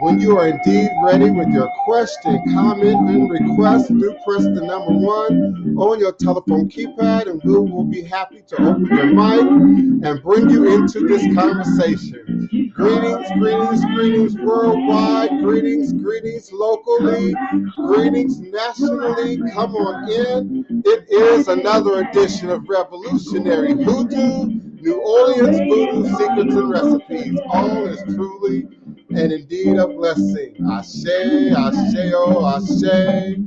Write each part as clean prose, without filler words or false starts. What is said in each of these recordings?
When you are indeed ready with your question, comment, and request, do press the number 1 on your telephone keypad, and we will be happy to open your mic and bring you into this conversation. Greetings, greetings, greetings worldwide, greetings, greetings locally, greetings nationally. Come on in. It is another edition of Revolutionary Hoodoo, New Orleans Voodoo Secrets and Recipes. All is truly and indeed a blessing. Ashe, Asheo, Ashe.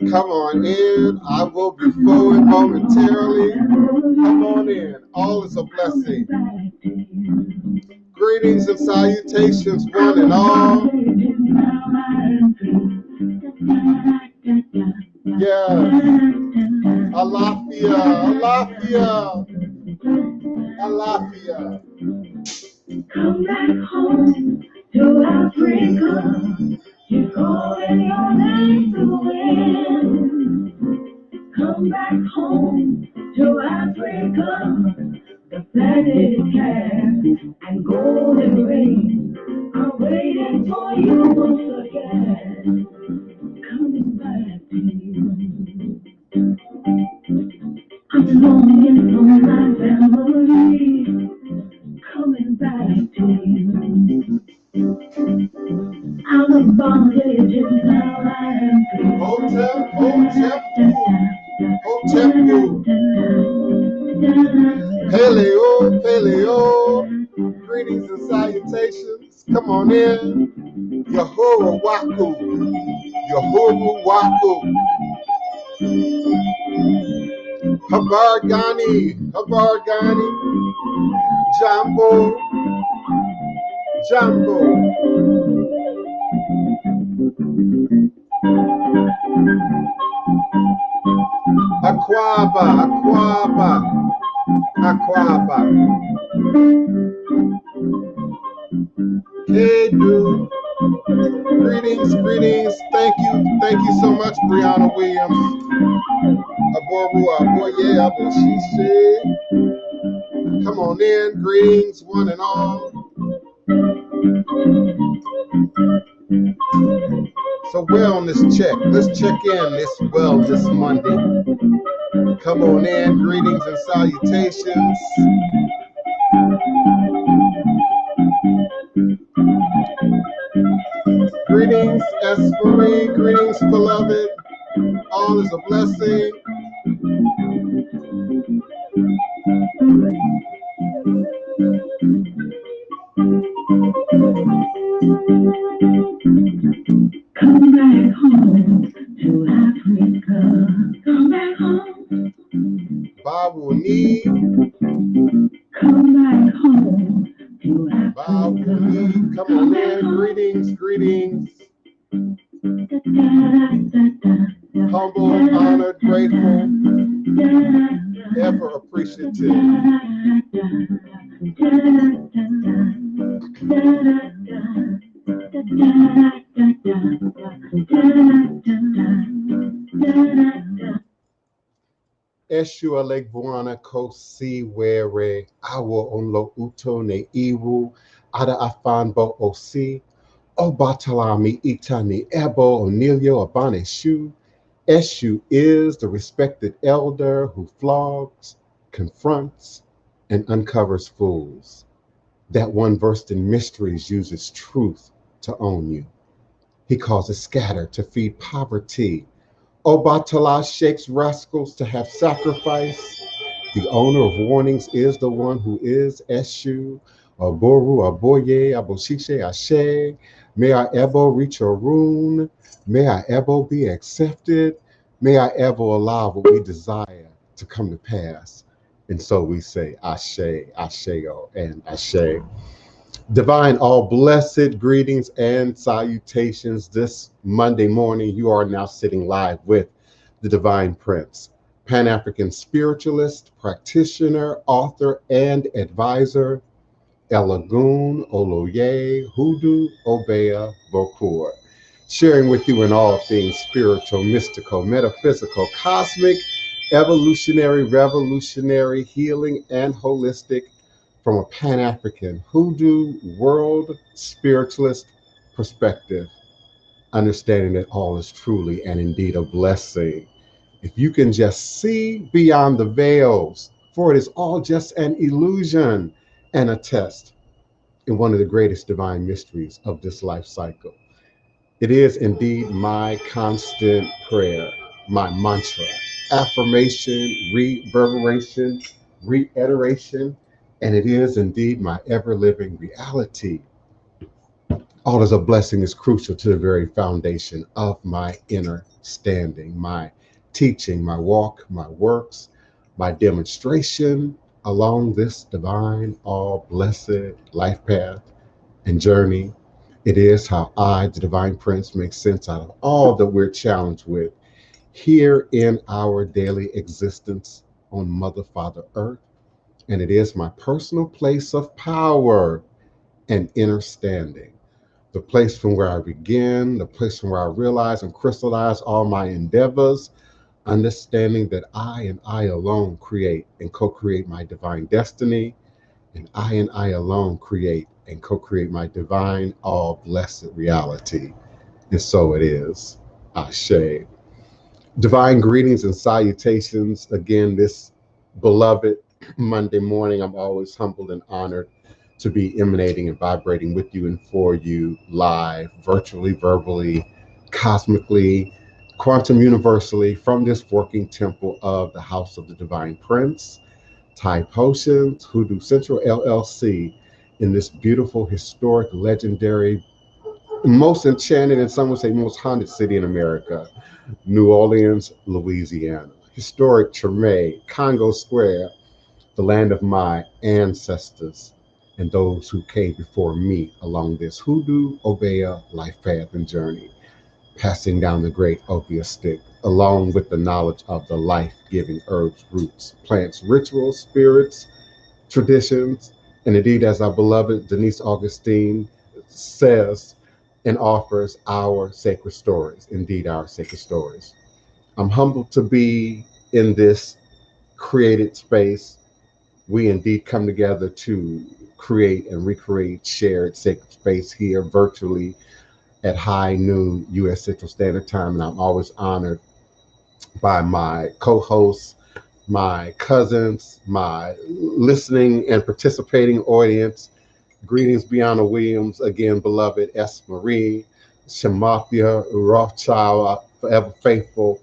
Come on in. I will be forward momentarily. Come on in. All is a blessing. Greetings and salutations, one and all. Yeah. Alafia, Alafia, Alafia. Come back home to Africa. You're calling your name to win. Come back home to Africa. The planet cat and golden rain are waiting for you once again. Coming back to you. I'm longing for my family. Coming back to you. Out of bondage and now I am free. Paleo, paleo. Greetings and salutations. Come on in. Yahoro Waku. Yahoro Waku. Habargani. Habargani. Jambo. Jambo. Aquaba. Aquaba. Aquaba. Kedu. Greetings, greetings. Thank you so much, Brianna Williams. Aboru, Aboye, Aboshishe. Come on in, greetings, one and all. So wellness check. Let's check in this Wellness Monday. Come on in, greetings and salutations. Greetings, Esprit. Greetings, beloved. All is a blessing. Come back home to Africa. Come back home. Bawuni. Come back home to Africa. Bawuni. Come on in. Greetings, greetings. Humble, honored, grateful, ever appreciative. Eshu Alegbuana Kosi Were Awo Onlo Uto Ne Iwu Ada Afanbo Osi Obatalami Itani Ebo Onilio Abane Shu. Eshu is the respected elder who flogs, confronts, and uncovers fools. That one versed in mysteries uses truth to own you. He causes scatter to feed poverty. Obatala shakes rascals to have sacrifice. The owner of warnings is the one who is Eshu. Aboru, Aboye, Aboshishe, Ashe. May I ever reach a rune. May I ever be accepted. May I ever allow what we desire to come to pass. And so we say Ashe, Asheo, and Ashe. Divine, all blessed greetings and salutations. This Monday morning, you are now sitting live with the Divine Prince, Pan-African Spiritualist, Practitioner, Author, and Advisor, Elagoon, Oloye, Hoodoo, Obeya, Bokur, sharing with you in all things spiritual, mystical, metaphysical, cosmic, evolutionary, revolutionary, healing, and holistic, from a Pan-African Hoodoo, world spiritualist perspective, understanding that all is truly and indeed a blessing. If you can just see beyond the veils, for it is all just an illusion and a test in one of the greatest divine mysteries of this life cycle. It is indeed my constant prayer, my mantra, affirmation, reverberation, reiteration, and it is indeed my ever living reality. All as a blessing is crucial to the very foundation of my inner standing, my teaching, my walk, my works, my demonstration along this divine, all blessed life path and journey. It is how I, the Divine Prince, make sense out of all that we're challenged with here in our daily existence on Mother, Father, Earth. And it is my personal place of power and inner standing, the place from where I begin, the place from where I realize and crystallize all my endeavors, understanding that I and I alone create and co create my divine destiny, and I alone create and co create my divine, all blessed reality. And so it is. Ashe. Divine greetings and salutations. Again, this beloved Monday morning, I'm always humbled and honored to be emanating and vibrating with you and for you live, virtually, verbally, cosmically, quantum universally from this working temple of the House of the Divine Prince, Thai Potions, Hoodoo Central LLC, in this beautiful, historic, legendary, most enchanted, and some would say most haunted city in America, New Orleans, Louisiana. Historic Treme, Congo Square, the land of my ancestors and those who came before me along this Hoodoo Obeah life path and journey, passing down the great opiate stick, along with the knowledge of the life-giving herbs, roots, plants, rituals, spirits, traditions, and indeed, as our beloved Denise Augustine says and offers, our sacred stories, indeed our sacred stories. I'm humbled to be in this created space. We indeed come together to create and recreate shared sacred space here virtually at high noon US Central Standard Time. And I'm always honored by my co-hosts, my cousins, my listening and participating audience. Greetings, Brianna Williams, again, beloved S. Marie, Shamathia Rothschild, forever faithful,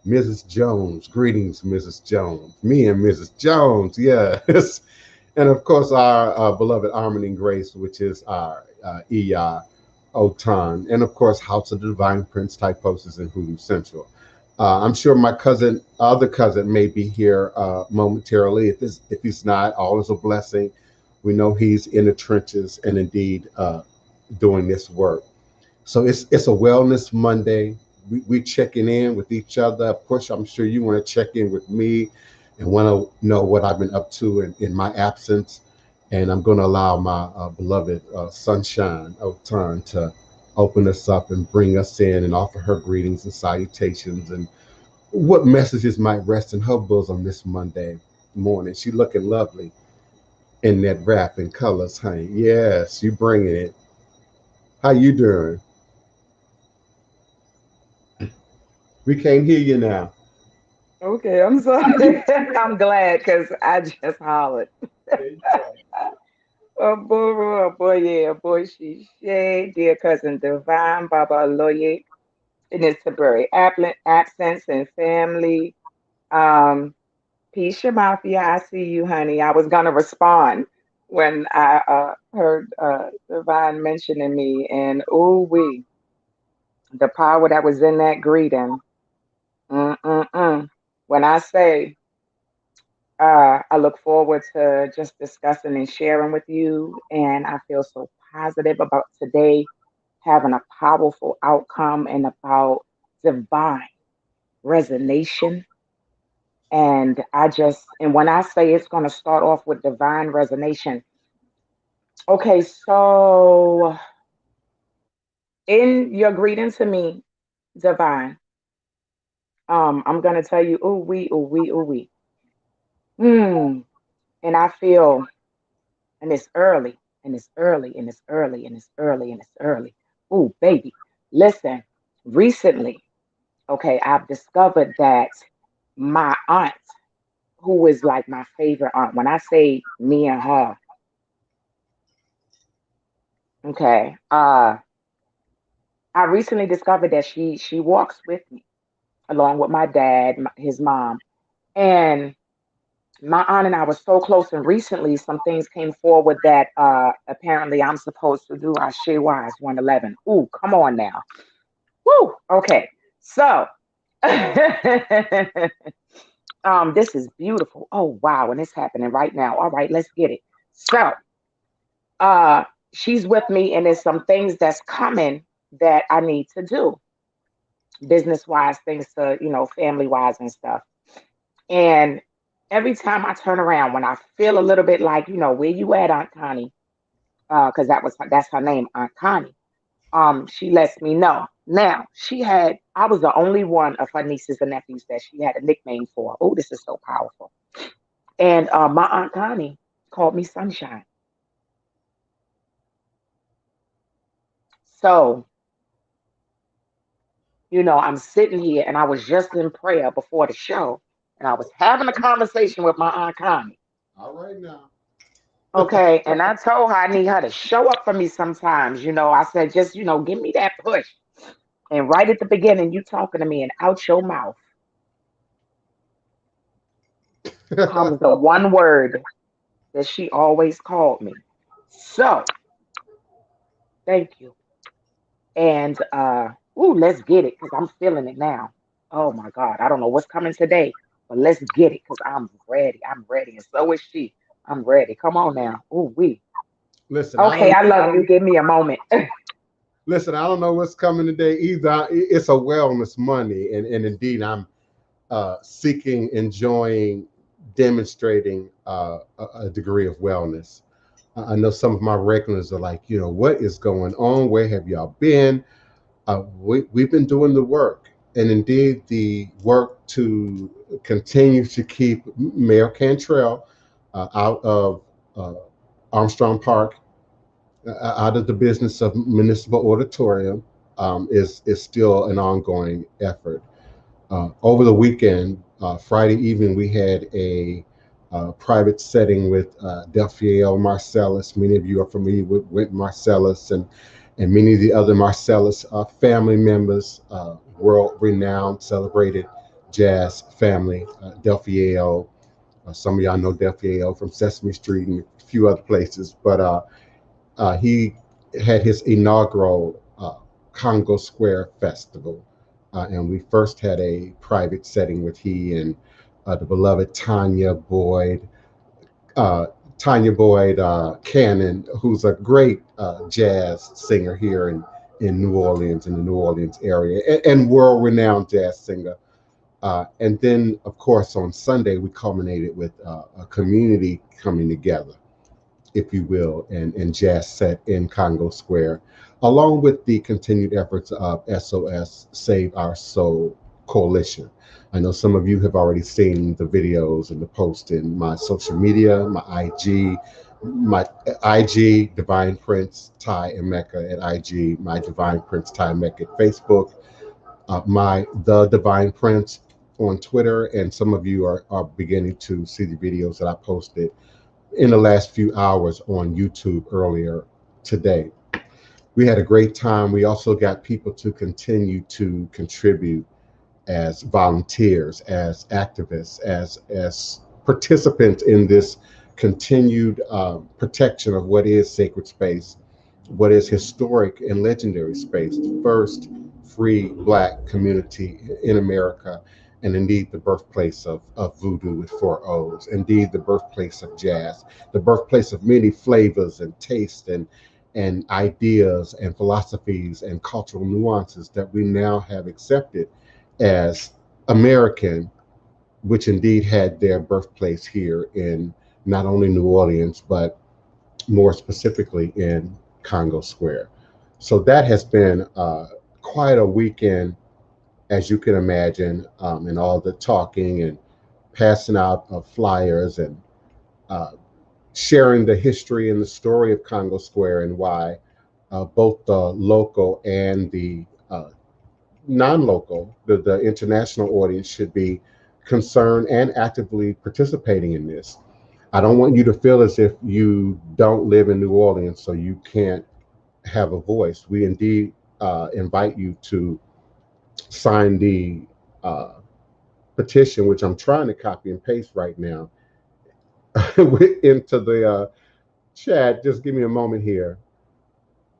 Mrs. Jones. Greetings, Mrs. Jones. Me and Mrs. Jones, yes. And of course, our beloved Armoredingrace, which is our Otun. And of course, House of the Divine Prince Typosis and Hoodoo Central. I'm sure my other cousin may be here momentarily. If he's not, all is a blessing. We know he's in the trenches and indeed doing this work. So it's a Wellness Monday. We checking in with each other. Of course, I'm sure you want to check in with me and want to know what I've been up to in my absence. And I'm going to allow my beloved Sunshine Otun to open us up and bring us in and offer her greetings and salutations and what messages might rest in her bosom this Monday morning. She looking lovely in that wrap and colors, honey. Yes, you bringing it. How you doing? We can't hear you now. Okay, I'm sorry. I'm glad because I just hollered. There you go. Oh boy, yeah, boy, she Shay, dear cousin Divine, Baba Oloye, in his temporary absence and family. Um, Peace, Mafia, I see you, honey. I was gonna respond when I heard Divine mentioning me, and ooh wee, the power that was in that greeting. Mm-mm-mm. When I say I look forward to just discussing and sharing with you. And I feel so positive about today having a powerful outcome and about divine resonation. And when I say it's going to start off with divine resonation, okay, so in your greeting to me, divine, I'm going to tell you, ooh, wee, ooh, wee, ooh, wee. Hmm. And I feel, and it's early, and it's early, and it's early, and it's early, and it's early. Oh, baby. Listen, recently, okay, I've discovered that my aunt, who is like my favorite aunt, when I say me and her, okay, I recently discovered that she walks with me along with my dad, his mom, and my aunt and I were so close. And recently, some things came forward that apparently I'm supposed to do. I share wise 111. Ooh, come on now. Woo. Okay, so this is beautiful. Oh wow, and it's happening right now. All right, let's get it. So uh she's with me, and there's some things that's coming that I need to do, business wise, things to, family wise and stuff. And every time I turn around, when I feel a little bit like, where you at, Aunt Connie? Because that's her name, Aunt Connie. She lets me know. Now, I was the only one of her nieces and nephews that she had a nickname for. Oh, this is so powerful. And my Aunt Connie called me Sunshine. So, I'm sitting here, and I was just in prayer before the show, and I was having a conversation with my Aunt Connie. All right now. Okay, and I told her I need her to show up for me sometimes. I said, just, give me that push. And right at the beginning, you talking to me, and out your mouth comes the one word that she always called me. So, thank you. And let's get it, because I'm feeling it now. Oh my God. I don't know what's coming today, but let's get it, because I'm ready. I'm ready. And so is she. I'm ready. Come on now. Ooh, we. Listen, Okay, I love you. Give me a moment. listen, I don't know what's coming today either. It's a wellness Monday, and indeed, I'm seeking, enjoying, demonstrating a degree of wellness. I know some of my regulars are like, what is going on? Where have y'all been? We've been doing the work, and indeed, the work to continue to keep Mayor Cantrell out of uh, Armstrong Park, out of the business of municipal auditorium, is still an ongoing effort. Over the weekend, Friday evening, we had a private setting with Delphiel Marcellus. Many of you are familiar with Marcellus, and many of the other Marcellus family members, world-renowned, celebrated jazz family. Delphiel, some of y'all know Delphiel from Sesame Street and a few other places, but he had his inaugural Congo Square Festival, and we first had a private setting with he and the beloved uh, Tanya Boyd Cannon, who's a great jazz singer here in New Orleans, in the New Orleans area, and world-renowned jazz singer. And then, of course, on Sunday, we culminated with a community coming together, if you will, and jazz set in Congo Square, along with the continued efforts of SOS Save Our Soul Coalition. I know some of you have already seen the videos and the posts in my social media, my IG, Divine Prince Ty and Mecca at IG, my Divine Prince Ty and Mecca at Facebook, my The Divine Prince on Twitter, and some of you are beginning to see the videos that I posted in the last few hours on YouTube earlier today. We had a great time. We also got people to continue to contribute as volunteers, as activists, as participants in this continued protection of what is sacred space, what is historic and legendary space, the first free Black community in America, and indeed the birthplace of voodoo with four O's, indeed the birthplace of jazz, the birthplace of many flavors and tastes and ideas and philosophies and cultural nuances that we now have accepted as American, which indeed had their birthplace here in not only New Orleans, but more specifically in Congo Square. So that has been quite a weekend, as you can imagine, and all the talking and passing out of flyers and uh, sharing the history and the story of Congo Square and why both the local and the non-local, the international audience should be concerned and actively participating in this. I don't want you to feel as if you don't live in New Orleans, so you can't have a voice. We indeed invite you to sign the uh, petition, which I'm trying to copy and paste right now, into the chat. Just give me a moment here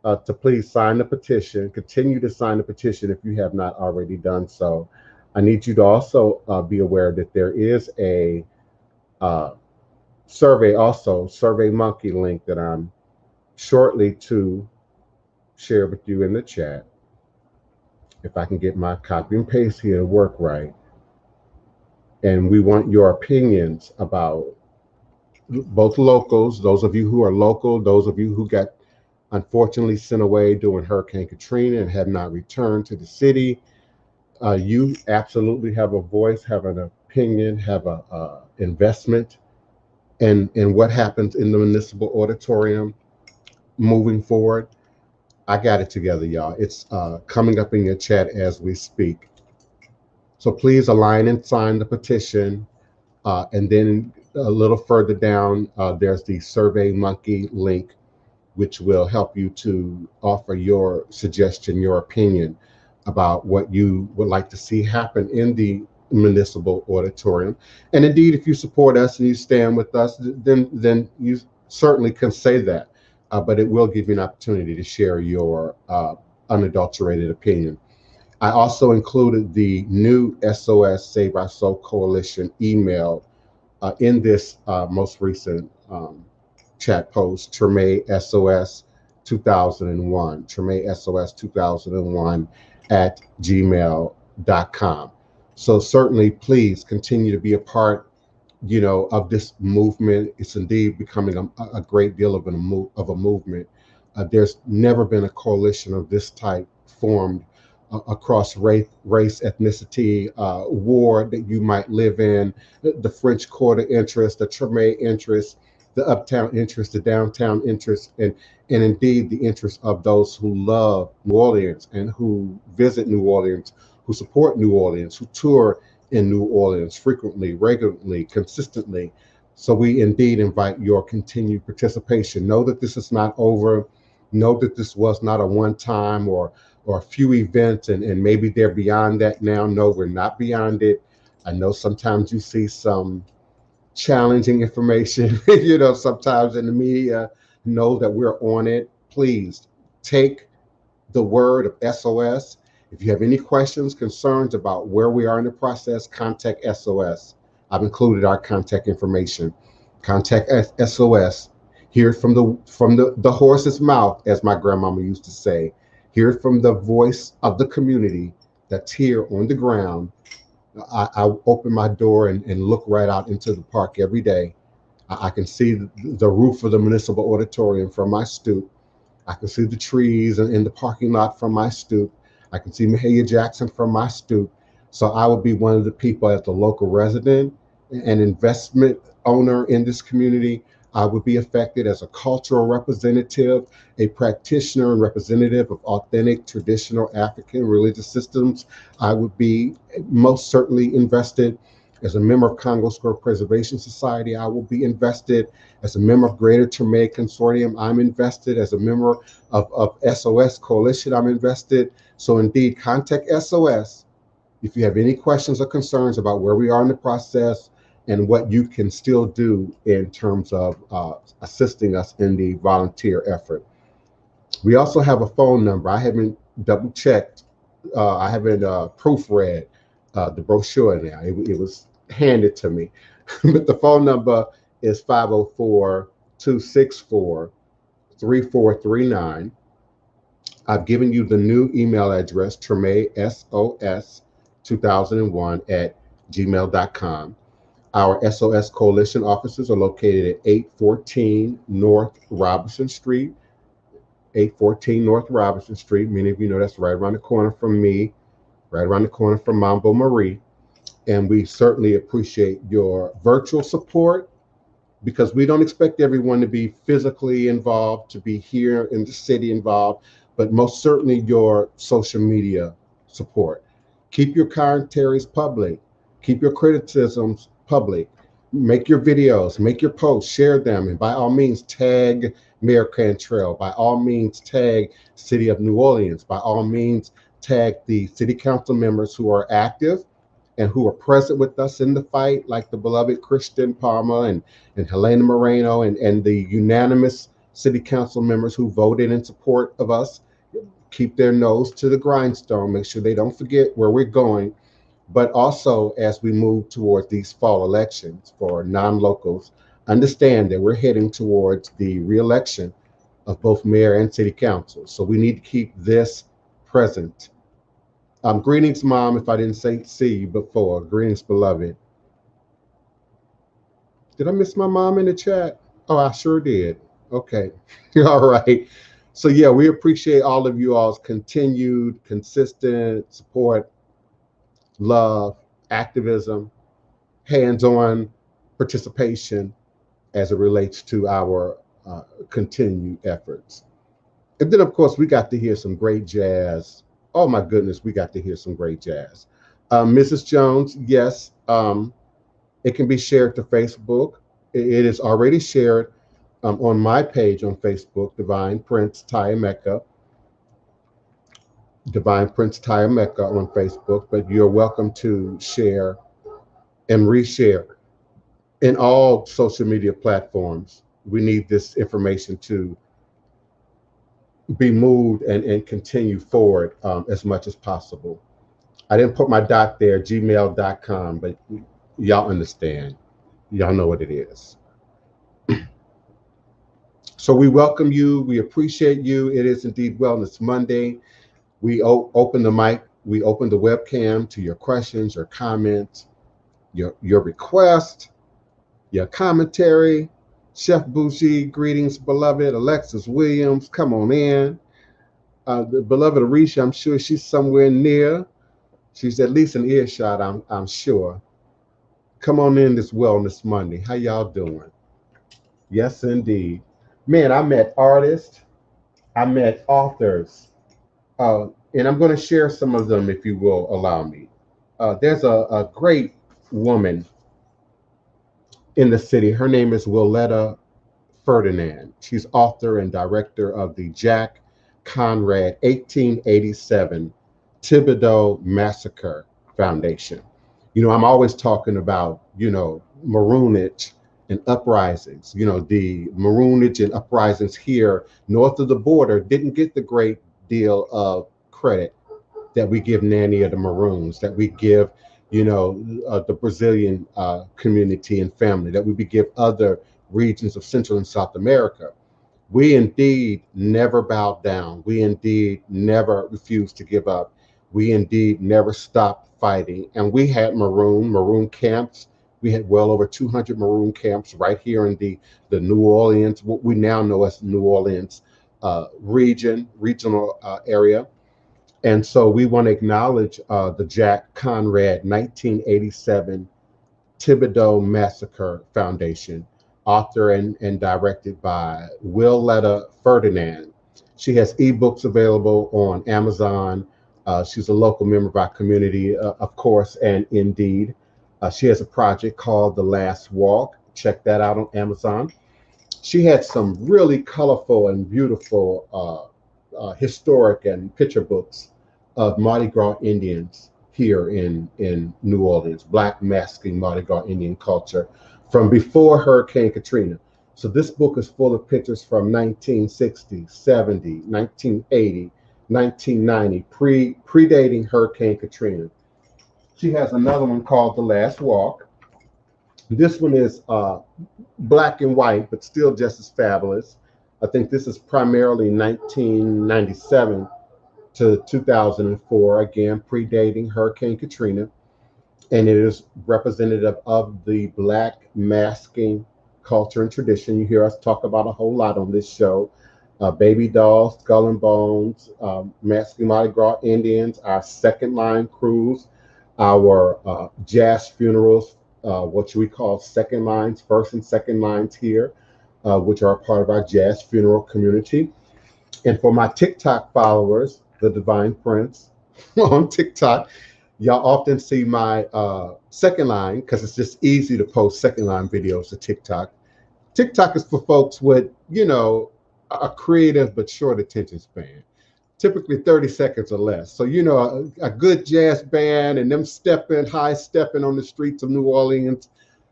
to please sign the petition. Continue to sign the petition if you have not already done so. I need you to also be aware that there is a uh, survey, also Survey Monkey link that I'm shortly to share with you in the chat. If I can get my copy and paste here to work right. And we want your opinions about both locals, those of you who are local, those of you who got unfortunately sent away during Hurricane Katrina and have not returned to the city. You absolutely have a voice, have an opinion, have a investment in what happens in the municipal auditorium moving forward. I got it together, y'all. It's coming up in your chat as we speak. So please align and sign the petition. And then a little further down, there's the Survey Monkey link, which will help you to offer your suggestion, your opinion about what you would like to see happen in the municipal auditorium. And indeed, if you support us and you stand with us, then you certainly can say that. But it will give you an opportunity to share your unadulterated opinion. I also included the new SOS Save Our Soul Coalition email in this most recent chat post, Treme SOS 2001, Treme SOS 2001 at gmail.com. So certainly, please continue to be a part, of this movement. It's indeed becoming a great deal of a movement. There's never been a coalition of this type formed across race, ethnicity, ward that you might live in, the French Quarter interest, the Treme interest, the uptown interest, the downtown interest, and indeed the interest of those who love New Orleans and who visit New Orleans, who support New Orleans, who tour in New Orleans frequently, regularly, consistently. So we indeed invite your continued participation. Know that this is not over. Know that this was not a one-time or a few events, and maybe they're beyond that now. No, we're not beyond it. I know sometimes you see some challenging information, sometimes in the media. Know that we're on it. Please take the word of SOS. If you have any questions, concerns about where we are in the process, contact SOS. I've included our contact information. Contact SOS. Hear from the horse's mouth, as my grandmama used to say. Hear from the voice of the community that's here on the ground. I open my door and look right out into the park every day. I can see the roof of the municipal auditorium from my stoop. I can see the trees in the parking lot from my stoop. I can see Mahalia Jackson from my stoop. So I will be one of the people as the local resident and investment owner in this community. I would be affected as a cultural representative, a practitioner and representative of authentic traditional African religious systems. I would be most certainly invested as a member of Congo Square Preservation Society. I will be invested as a member of Greater Treme Consortium. I'm invested as a member of SOS Coalition. I'm invested. So indeed, contact SOS if you have any questions or concerns about where we are in the process and what you can still do in terms of assisting us in the volunteer effort. We also have a phone number. I haven't double checked. I haven't proofread the brochure now. It was handed to me. But the phone number is 504-264-3439. I've given you the new email address, TremeSOS2001 at gmail.com. Our SOS Coalition offices are located at 814 North Robinson Street. 814 North Robinson Street. Many of you know that's right around the corner from me, right around the corner from Mambo Marie. And we certainly appreciate your virtual support because we don't expect everyone to be physically involved, to be here in the city involved, but most certainly your social media support. Keep your commentaries public. Keep your criticisms public. Make your videos, make your posts, share them, and by all means tag Mayor Cantrell. By all means tag City of New Orleans. By all means tag the city council members who are active and who are present with us in the fight, like the beloved Christian Palmer and Helena Moreno and the unanimous city council members who voted in support of us. Keep their nose to the grindstone, make sure they don't forget where we're going. But also, as we move towards these fall elections for non-locals, understand that we're heading towards the re-election of both mayor and city council. So we need to keep this present. Greetings, Mom, if I didn't see you before. Greetings, beloved. Did I miss my mom in the chat? Oh, I sure did. Okay. All right. So yeah, we appreciate all of you all's continued, consistent support, love, activism, hands-on participation as it relates to our continued efforts. And then, of course, we got to hear some great jazz. Oh, my goodness, we got to hear some great jazz. Mrs. Jones, yes, it can be shared to Facebook. It is already shared on my page on Facebook, DivinePrince Tyameka. DivinePrince Tyameka on Facebook, but you're welcome to share and reshare in all social media platforms. We need this information to be moved and continue forward as much as possible. I didn't put my dot there, gmail.com, but y'all understand. Y'all know what it is. So we welcome you. We appreciate you. It is indeed Wellness Monday. We open the mic. We open the webcam to your questions, your comments, your request, your commentary. Chef Bougie, greetings, beloved. Alexis Williams, come on in. The beloved Arisha, I'm sure she's somewhere near. She's at least an earshot, I'm sure. Come on in this Wellness Monday. How y'all doing? Yes, indeed. Man, I met artists. I met authors. And I'm going to share some of them if you will allow me. There's a great woman in the city. Her name is Willetta Ferdinand. She's author and director of the Jack Conrad 1887 Thibodeau Massacre Foundation. You know, I'm always talking about, Maroonage and uprisings. The Maroonage and uprisings here north of the border didn't get the great deal of credit that we give Nanny of the Maroons, that we give, the Brazilian community and family, that we give other regions of Central and South America. We indeed never bowed down. We indeed never refused to give up. We indeed never stopped fighting. And we had maroon camps. We had well over 200 maroon camps right here in the New Orleans, what we now know as New Orleans regional area. And so we want to acknowledge the Jack Conrad 1987 Thibodeau Massacre Foundation, author and directed by Willetta Ferdinand. She has ebooks available on Amazon. She's a local member of our community, of course, and Indeed. She has a project called The Last Walk. Check that out on Amazon. She had some really colorful and beautiful historic and picture books of Mardi Gras Indians here in New Orleans, Black masking Mardi Gras Indian culture from before Hurricane Katrina. So this book is full of pictures from 1960, 70, 1980, 1990, predating Hurricane Katrina. She has another one called The Last Walk. This one is black and white, but still just as fabulous. I think this is primarily 1997 to 2004, again, predating Hurricane Katrina. And it is representative of the Black masking culture and tradition. You hear us talk about a whole lot on this show. Baby dolls, skull and bones, masking Mardi Gras Indians, our second line crews, our jazz funerals what we call second lines, first and second lines here, which are a part of our jazz funeral community. And for my TikTok followers, the DivinePrince on TikTok, y'all often see my second line because it's just easy to post second line videos to TikTok. TikTok is for folks with, a creative but short attention span, typically 30 seconds or less. So, a good jazz band and them high stepping on the streets of New Orleans,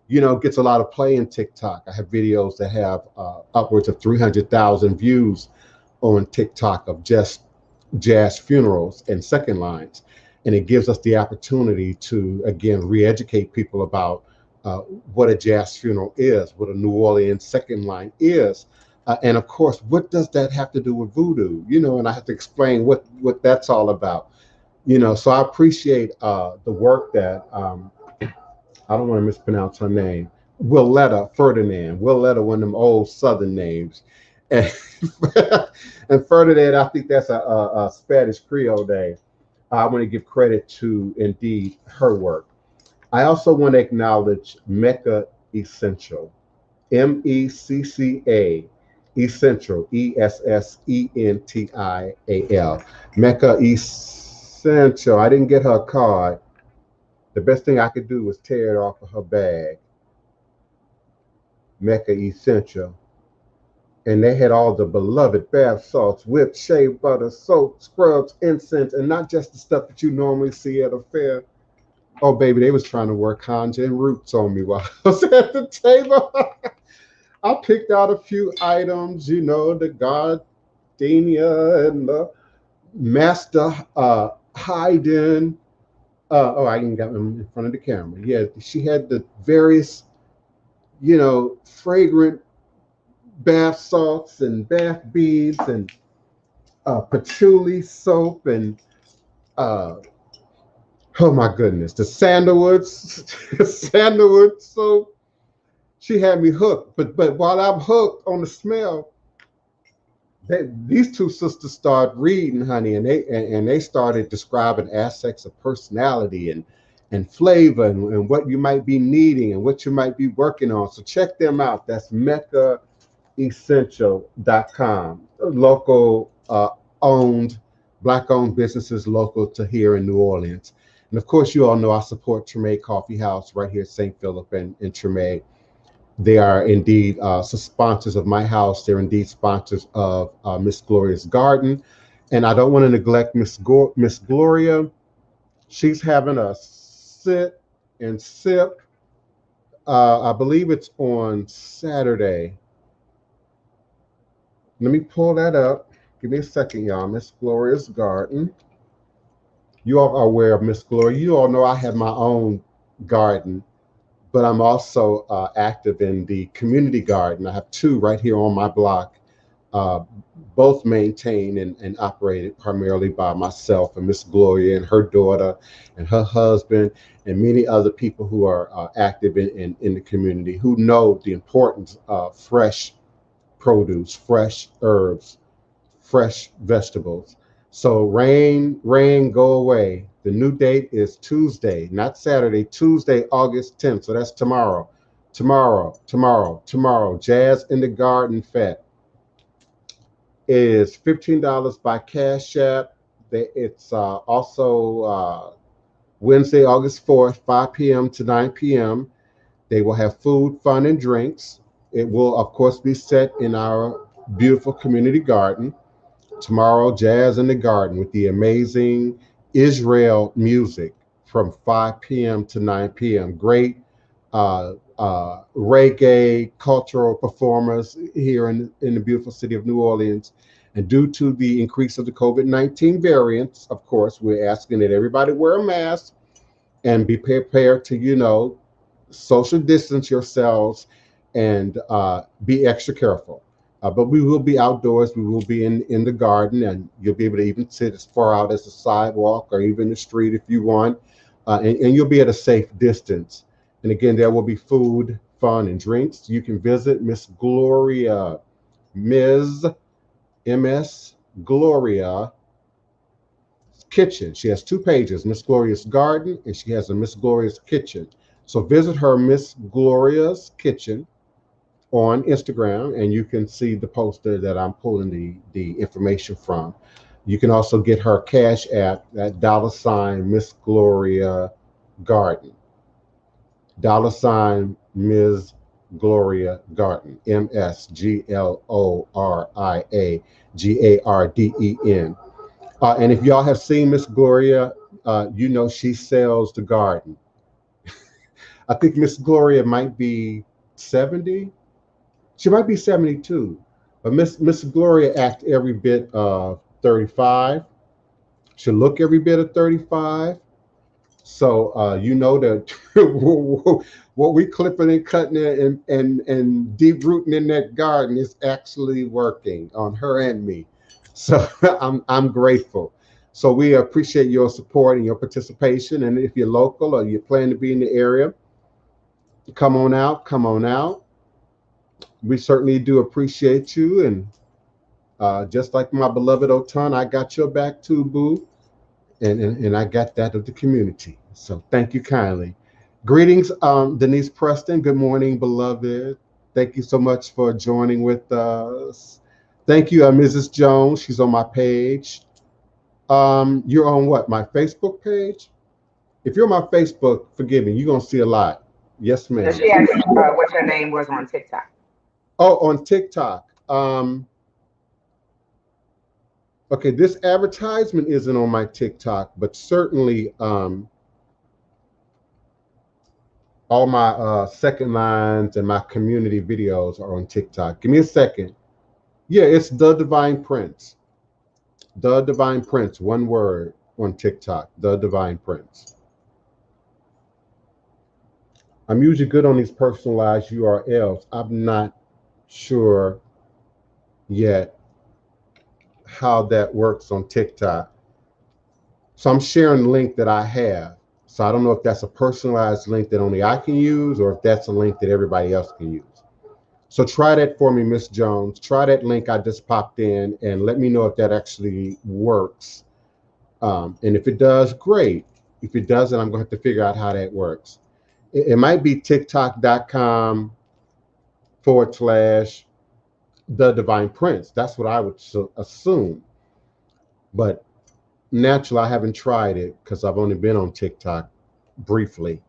gets a lot of play in TikTok. I have videos that have upwards of 300,000 views on TikTok of just jazz funerals and second lines. And it gives us the opportunity to, again, re-educate people about what a jazz funeral is, what a New Orleans second line is. And of course, what does that have to do with voodoo? And I have to explain what that's all about. So I appreciate the work that, I don't want to mispronounce her name, Ferdinand, one of them old Southern names. And, and Ferdinand, I think that's a Spanish Creole name. I want to give credit to, indeed, her work. I also want to acknowledge Mecca Essential, MECCA, Essential, ESSENTIAL. Mecca Essential. I didn't get her a card. The best thing I could do was tear it off of her bag. Mecca Essential. And they had all the beloved bath salts, whipped shea butter, soap, scrubs, incense, and not just the stuff that you normally see at a fair. Oh, baby, they was trying to work ganja and roots on me while I was at the table. I picked out a few items, the gardenia and the master Haydn. I even got them in front of the camera. Yeah, she had the various, fragrant bath salts and bath beads and patchouli soap and oh my goodness, the sandalwood soap. She had me hooked. But while I'm hooked on the smell, these two sisters started reading, honey, and they started describing aspects of personality and flavor and what you might be needing and what you might be working on. So check them out. That's MeccaEssential.com. Local owned, Black owned businesses local to here in New Orleans. And of course, you all know I support Treme Coffee House right here at St. Philip and Treme. They are indeed sponsors of my house. They're indeed sponsors of Miss Gloria's Garden. And I don't want to neglect Miss Gloria. She's having a sit and sip. I believe it's on Saturday. Let me pull that up. Give me a second, y'all. Miss Gloria's Garden. You all are aware of Miss Gloria. You all know I have my own garden, but I'm also active in the community garden. I have two right here on my block, both maintained and operated primarily by myself and Miss Gloria and her daughter and her husband and many other people who are active in the community who know the importance of fresh produce, fresh herbs, fresh vegetables. So rain, go away. The new date is Tuesday, not Saturday, Tuesday, August 10th. So that's tomorrow. Tomorrow. Jazz in the Garden Fete is $15 by Cash App. It's also Wednesday, August 4th, 5 p.m. to 9 p.m. They will have food, fun, and drinks. It will, of course, be set in our beautiful community garden. Tomorrow, Jazz in the Garden with the amazing Israel music from 5 p.m. to 9 p.m. Great reggae cultural performers here in the beautiful city of New Orleans. And due to the increase of the COVID-19 variants, of course, we're asking that everybody wear a mask and be prepared to, social distance yourselves and be extra careful. But we will be outdoors. We will be in the garden, and you'll be able to even sit as far out as the sidewalk or even the street if you want. And you'll be at a safe distance. And again, there will be food, fun, and drinks. You can visit Miss Gloria, Ms. MS Gloria Kitchen. She has two pages, Miss Gloria's Garden, and she has a Miss Gloria's Kitchen. So visit her Miss Gloria's Kitchen on Instagram, and you can see the poster that I'm pulling the information from. You can also get her Cash App at $ Miss Gloria Garden. $ Ms. Gloria Garden. MsGloriaGarden. And if y'all have seen Miss Gloria, you know she sells the garden. I think Miss Gloria might be 70. She might be 72. But Miss Gloria acts every bit of 35. She look every bit of 35. So you know that what we clipping and cutting and deep rooting in that garden is actually working on her and me. So I'm grateful. So we appreciate your support and your participation. And if you're local or you plan to be in the area, come on out. Come on out. We certainly do appreciate you. And just like my beloved Otun, I got your back too, boo. And I got that of the community. So thank you kindly. Greetings, Denise Preston. Good morning, beloved. Thank you so much for joining with us. Thank you, Mrs. Jones. She's on my page. You're on what? My Facebook page? If you're on my Facebook, forgive me, you're going to see a lot. Yes, No, ma'am. she asked what your name was on TikTok. Oh, on TikTok. Okay, this advertisement isn't on my TikTok, but certainly all my second lines and my community videos are on TikTok. Give me a second. Yeah, it's The Divine Prince. The Divine Prince, one word on TikTok. The Divine Prince. I'm usually good on these personalized URLs. I'm not sure yet how that works on TikTok. So I'm sharing the link that I have. So I don't know if that's a personalized link that only I can use or if that's a link that everybody else can use. So try that for me, Miss Jones. Try that link I just popped in and let me know if that actually works. And if it does, great. If it doesn't, I'm going to have to figure out how that works. It might be tiktok.com/ The Divine Prince. That's what I would assume. But naturally, I haven't tried it because I've only been on TikTok briefly.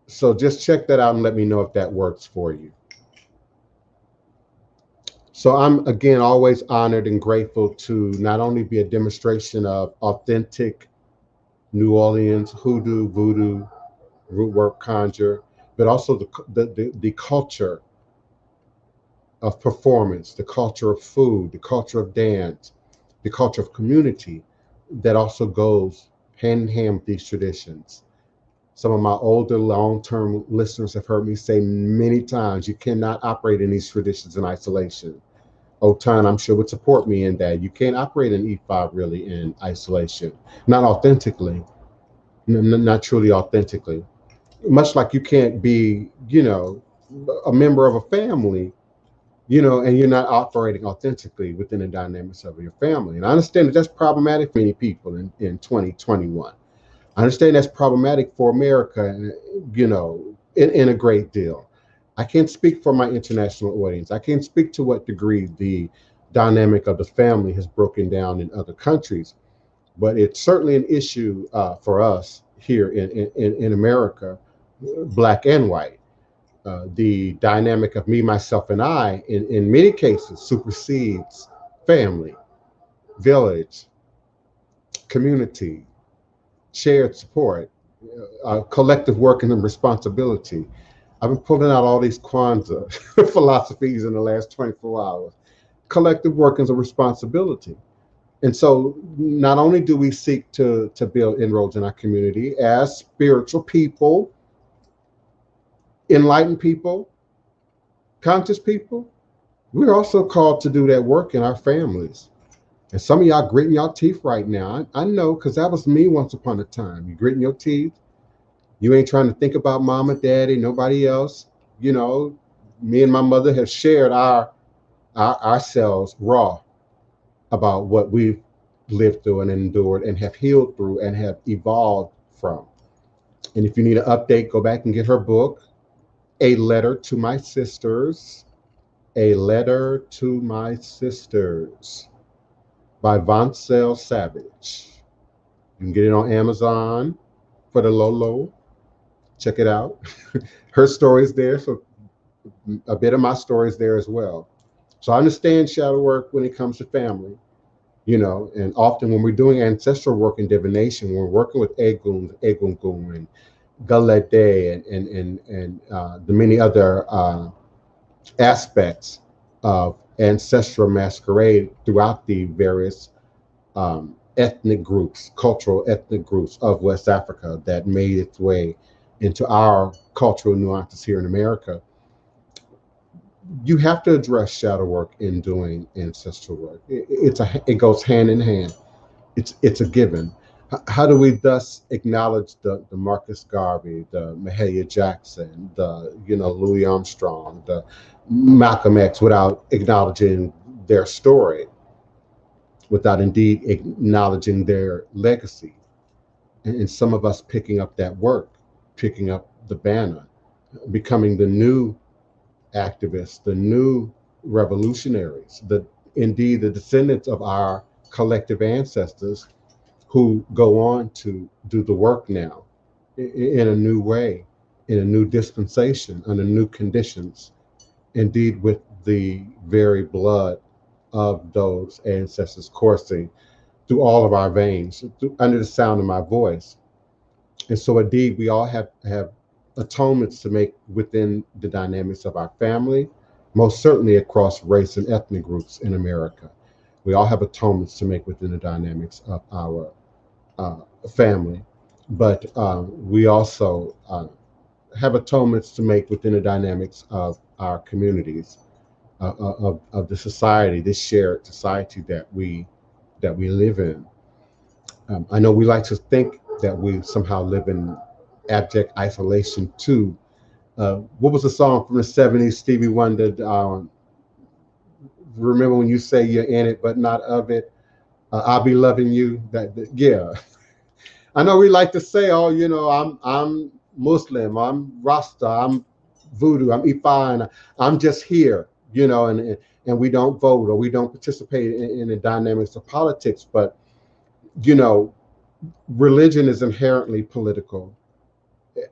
So just check that out and let me know if that works for you. So I'm, again, always honored and grateful to not only be a demonstration of authentic New Orleans hoodoo, voodoo, root work, conjure, but also the culture of performance, the culture of food, the culture of dance, the culture of community that also goes hand in hand with these traditions. Some of my older long-term listeners have heard me say many times, you cannot operate in these traditions in isolation. Otun, I'm sure, would support me in that. You can't operate in E5 really in isolation, not authentically, not truly authentically. Much like you can't be, a member of a family, and you're not operating authentically within the dynamics of your family. And I understand that that's problematic for many people in 2021. I understand that's problematic for America, in a great deal. I can't speak for my international audience. I can't speak to what degree the dynamic of the family has broken down in other countries, but it's certainly an issue for us here in America, black and white. The dynamic of me, myself, and I, in many cases, supersedes family, village, community, shared support, collective work and responsibility. I've been pulling out all these Kwanzaa philosophies in the last 24 hours. Collective work is a responsibility. And so not only do we seek to build inroads in our community as spiritual people, enlightened people, conscious people, we're also called to do that work in our families. And some of y'all gritting your teeth right now. I know, because that was me once upon a time. You gritting your teeth. You ain't trying to think about mama, daddy, nobody else. Me and my mother have shared ourselves raw about what we've lived through and endured and have healed through and have evolved from. And if you need an update, go back and get her book, A Letter to My Sisters, A Letter to My Sisters by Voncel Savage. You can get it on Amazon for the low low. Check it out. Her story's there, so a bit of my story is there as well. So I understand shadow work when it comes to family, and often when we're doing ancestral work and divination, when we're working with Egun, Egungun, and Galede, and the many other aspects of ancestral masquerade throughout the various ethnic groups, cultural ethnic groups of West Africa that made its way into our cultural nuances here in America. You have to address shadow work in doing ancestral work. It goes hand in hand. It's a given. How do we thus acknowledge the Marcus Garvey, the Mahalia Jackson, the Louis Armstrong, the Malcolm X without acknowledging their story, without indeed acknowledging their legacy? And some of us picking up that work, picking up the banner, becoming the new activists, the new revolutionaries, indeed the descendants of our collective ancestors who go on to do the work now in a new way, in a new dispensation, under new conditions, indeed with the very blood of those ancestors coursing through all of our veins, under the sound of my voice. And so indeed, we all have atonements to make within the dynamics of our family, most certainly across race and ethnic groups in America. We all have atonements to make within the dynamics of our family, but we also have atonements to make within the dynamics of our communities, of the society, this shared society that we live in. I know we like to think that we somehow live in abject isolation too. What was the song from the 70s, Stevie Wonder? Remember when you say you're in it but not of it? I'll be loving you. Yeah. I know we like to say, oh, I'm Muslim, I'm Rasta, I'm Voodoo, I'm Ifa, and I'm just here, and we don't vote or we don't participate in the dynamics of politics. But, religion is inherently political.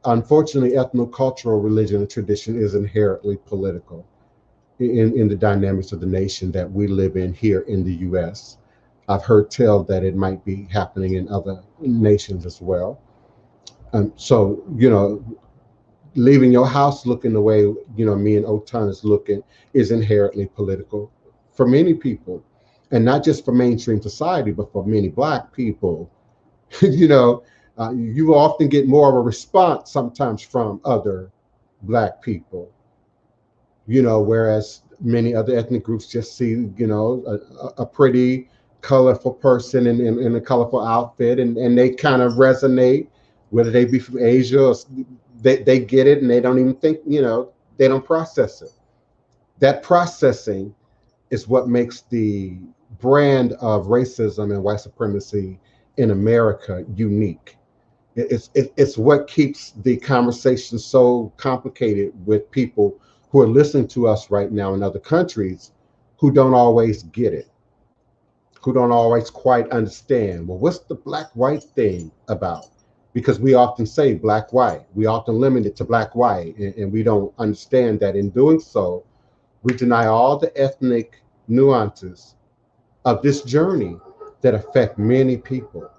Unfortunately, ethnocultural religion and tradition is inherently political in the dynamics of the nation that we live in here in the US. I've heard tell that it might be happening in other nations as well. So, leaving your house looking the way, me and Otun is looking is inherently political for many people. And not just for mainstream society, but for many Black people. You often get more of a response sometimes from other Black people, whereas many other ethnic groups just see, a pretty, colorful person in a colorful outfit, and they kind of resonate, whether they be from Asia or they get it and they don't even think, they don't process it. That processing is what makes the brand of racism and white supremacy in America unique. It's what keeps the conversation so complicated with people who are listening to us right now in other countries who don't always get it, who don't always quite understand, well, what's the Black-white thing about? Because we often say Black-white, we often limit it to Black-white, and we don't understand that in doing so, we deny all the ethnic nuances of this journey that affect many people.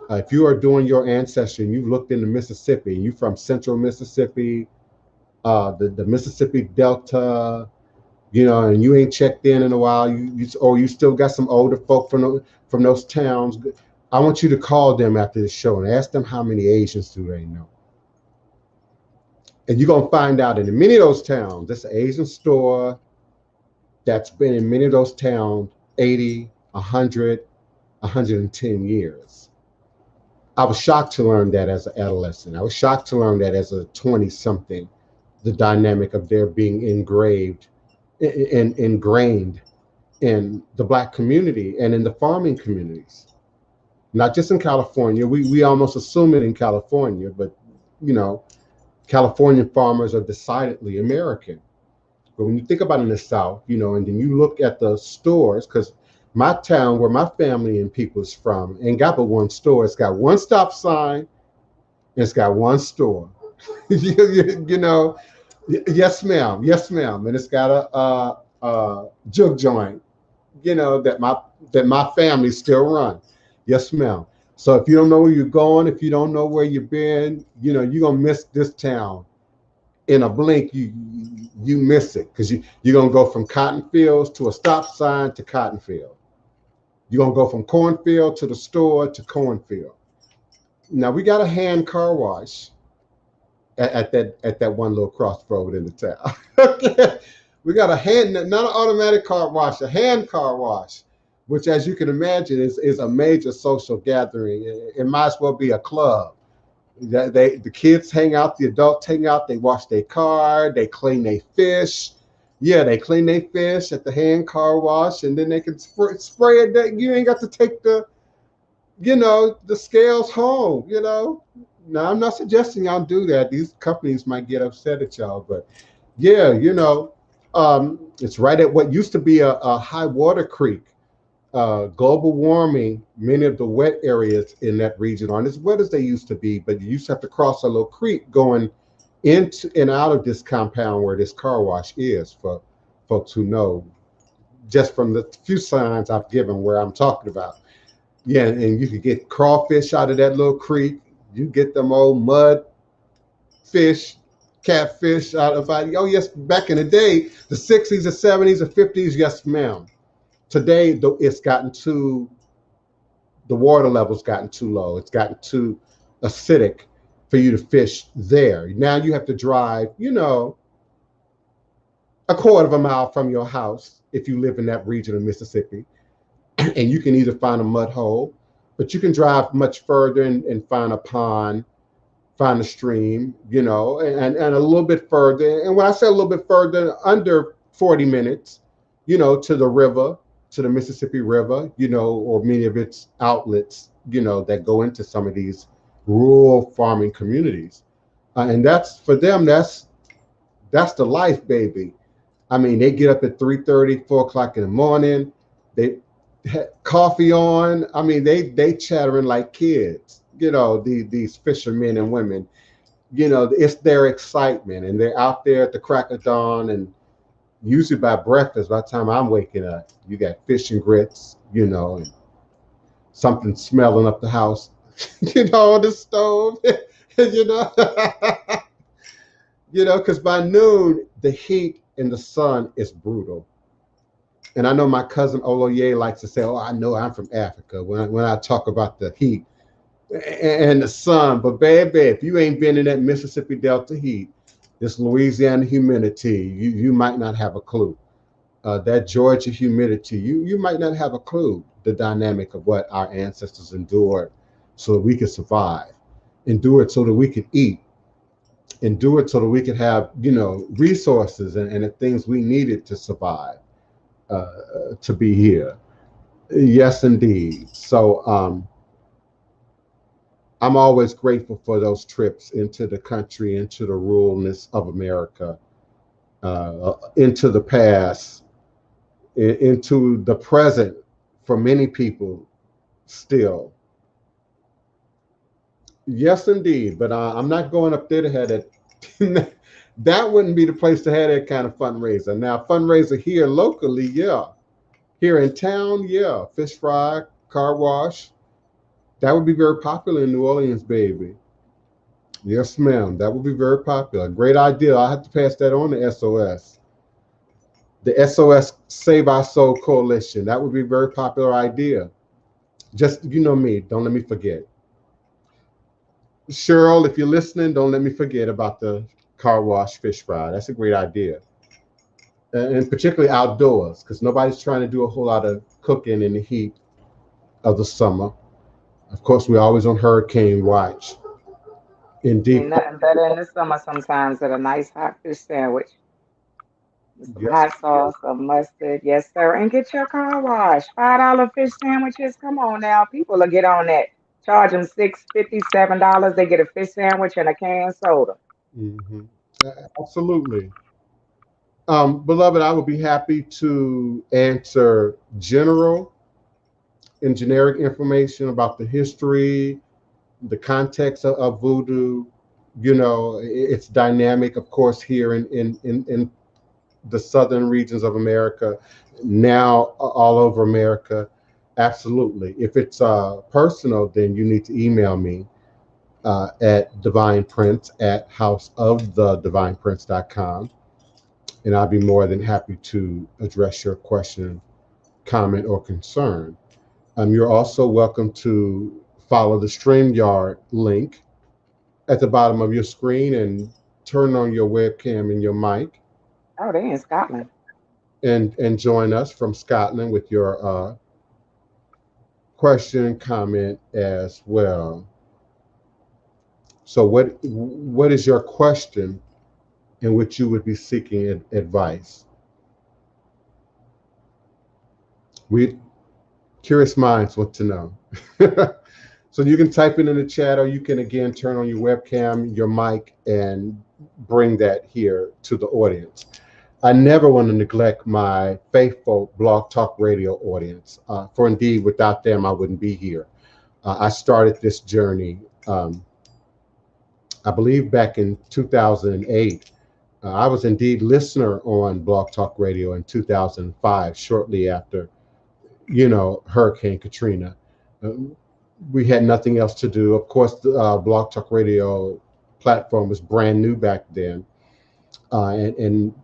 If you are doing your ancestry and you've looked into Mississippi, and you're from central Mississippi, the Mississippi Delta, and you ain't checked in a while, or you still got some older folk from those towns, I want you to call them after the show and ask them how many Asians do they know. And you're going to find out that in many of those towns, there's an Asian store that's been in many of those towns 80, 100, 110 years. I was shocked to learn that as an adolescent. I was shocked to learn that as a 20-something, the dynamic of their being ingrained in the Black community and in the farming communities. Not just in California. We almost assume it in California, but you know, Californian farmers are decidedly American. But when you think about it in the South, you know, and then you look at the stores, because my town where my family and people is from ain't got but one store. It's got one stop sign and it's got one store. You know, yes, ma'am, yes, ma'am, and it's got a jug joint, you know, that my family still run. Yes, ma'am. So if you don't know where you're going, if you don't know where you've been, you know, you're gonna miss this town in a blink. You miss it because you're gonna go from cotton fields to a stop sign to cotton field. You're gonna go from cornfield to the store to cornfield. Now we got a hand car wash at that one little crossroad in the town. Okay. We got a hand, not an automatic car wash, a hand car wash, which, as you can imagine, is a major social gathering. It might as well be a club. The kids hang out, the adults hang out, they wash their car, they clean their fish. Yeah, they clean their fish at the hand car wash, and then they can spray it. You ain't got to take the scales home. Now, I'm not suggesting y'all do that. These companies might get upset at y'all, but yeah, it's right at what used to be a high water creek. Global warming, many of the wet areas in that region aren't as wet as they used to be, but you used to have to cross a little creek going into and out of this compound where this car wash is, for folks who know, just from the few signs I've given where I'm talking about. Yeah, and you could get crawfish out of that little creek. You get them old mud fish, catfish out of it. Oh, yes, back in the day, the 60s, the 70s, the 50s, yes, ma'am. Today, the water level's gotten too low. It's gotten too acidic for you to fish there. Now you have to drive, a quarter of a mile from your house if you live in that region of Mississippi, and you can either find a mud hole, but you can drive much further and find a pond, find a stream, and a little bit further. And when I say a little bit further, under 40 minutes, to the river, to the Mississippi River, or many of its outlets, that go into some of these rural farming communities. And that's, for them, that's the life, baby. I mean, they get up at 3:30, 4 o'clock in the morning. They coffee on. I mean, they chattering like kids. These fishermen and women. It's their excitement, and they're out there at the crack of dawn, and usually by breakfast, by the time I'm waking up, you got fish and grits, and something smelling up the house, on the stove, you know, because by noon the heat in the sun is brutal. And I know my cousin Oloye likes to say, "Oh, I know I'm from Africa," when I talk about the heat and the sun. But baby, if you ain't been in that Mississippi Delta heat, this Louisiana humidity, you might not have a clue. That Georgia humidity, you might not have a clue the dynamic of what our ancestors endured so that we could survive, endured so that we could eat, endured so that we could have, resources and the things we needed to survive, to be here. Yes, indeed. So I'm always grateful for those trips into the country, into the ruralness of America, into the past, into the present for many people still. Yes, indeed. But I'm not going up there to have that. That wouldn't be the place to have that kind of fundraiser. Now, fundraiser here locally, yeah. Here in town, yeah. Fish fry, car wash. That would be very popular in New Orleans, baby. Yes, ma'am. That would be very popular. Great idea. I have to pass that on to SOS. The SOS Save Our Soul Coalition. That would be a very popular idea. Just, me. Don't let me forget. Cheryl, if you're listening, don't let me forget about the car wash fish fry. That's a great idea. And particularly outdoors, because nobody's trying to do a whole lot of cooking in the heat of the summer. Of course, we're always on hurricane watch. Ain't Indeed. nothing better in the summer sometimes than a nice hot fish sandwich with some Yes. hot sauce, some mustard. Yes, sir. And get your car wash. $5 fish sandwiches. Come on now. People will get on that. Charge them $57. They get a fish sandwich and a canned soda. Mhm. Absolutely. Beloved, I would be happy to answer general and generic information about the history, the context of voodoo. You know, it's dynamic, of course, here in the southern regions of America, now all over America. Absolutely. If it's personal, then you need to email me at DivinePrince at houseofthedivineprince.com, and I'll be more than happy to address your question, comment, or concern. You're also welcome to follow the StreamYard link at the bottom of your screen and turn on your webcam and your mic Oh, they in Scotland. and join us from Scotland with your question, comment as well. So what is your question in which you would be seeking advice? We curious minds want to know. So you can type it in the chat, or you can again turn on your webcam, your mic, and bring that here to the audience. I never want to neglect my faithful Blog Talk Radio audience. For indeed, without them, I wouldn't be here. I started this journey, I believe, back in 2008. I was indeed listener on Blog Talk Radio in 2005, shortly after, Hurricane Katrina. We had nothing else to do. Of course, the Blog Talk Radio platform was brand new back then. And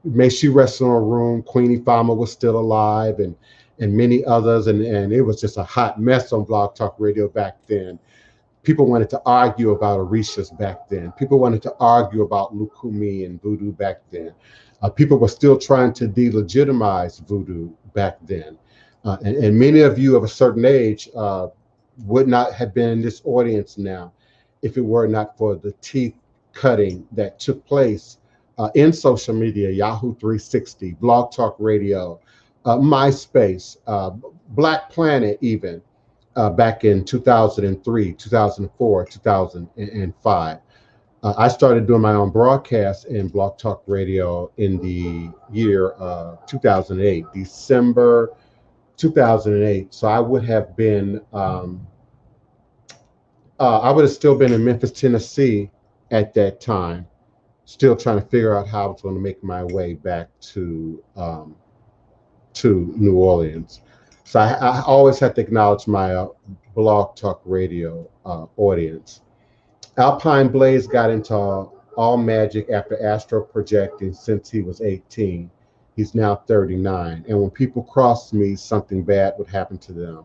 may she rest in her room, Queen Ifawole was still alive, and many others. And it was just a hot mess on Blog Talk Radio back then. People wanted to argue about Orishas back then. People wanted to argue about Lukumi and Voodoo back then. People were still trying to delegitimize Voodoo back then. And many of you of a certain age would not have been in this audience now if it were not for the teeth cutting that took place in social media, Yahoo 360, Blog Talk Radio, MySpace, Black Planet even, back in 2003, 2004, 2005. I started doing my own broadcast in Blog Talk Radio in the year 2008, December 2008. So I would have been, I would have still been in Memphis, Tennessee at that time, still trying to figure out how I was going to make my way back to New Orleans. So I always have to acknowledge my Blog Talk Radio audience. Alpine Blaze got into all magic after astral projecting since he was 18. He's now 39. And when people cross me, something bad would happen to them.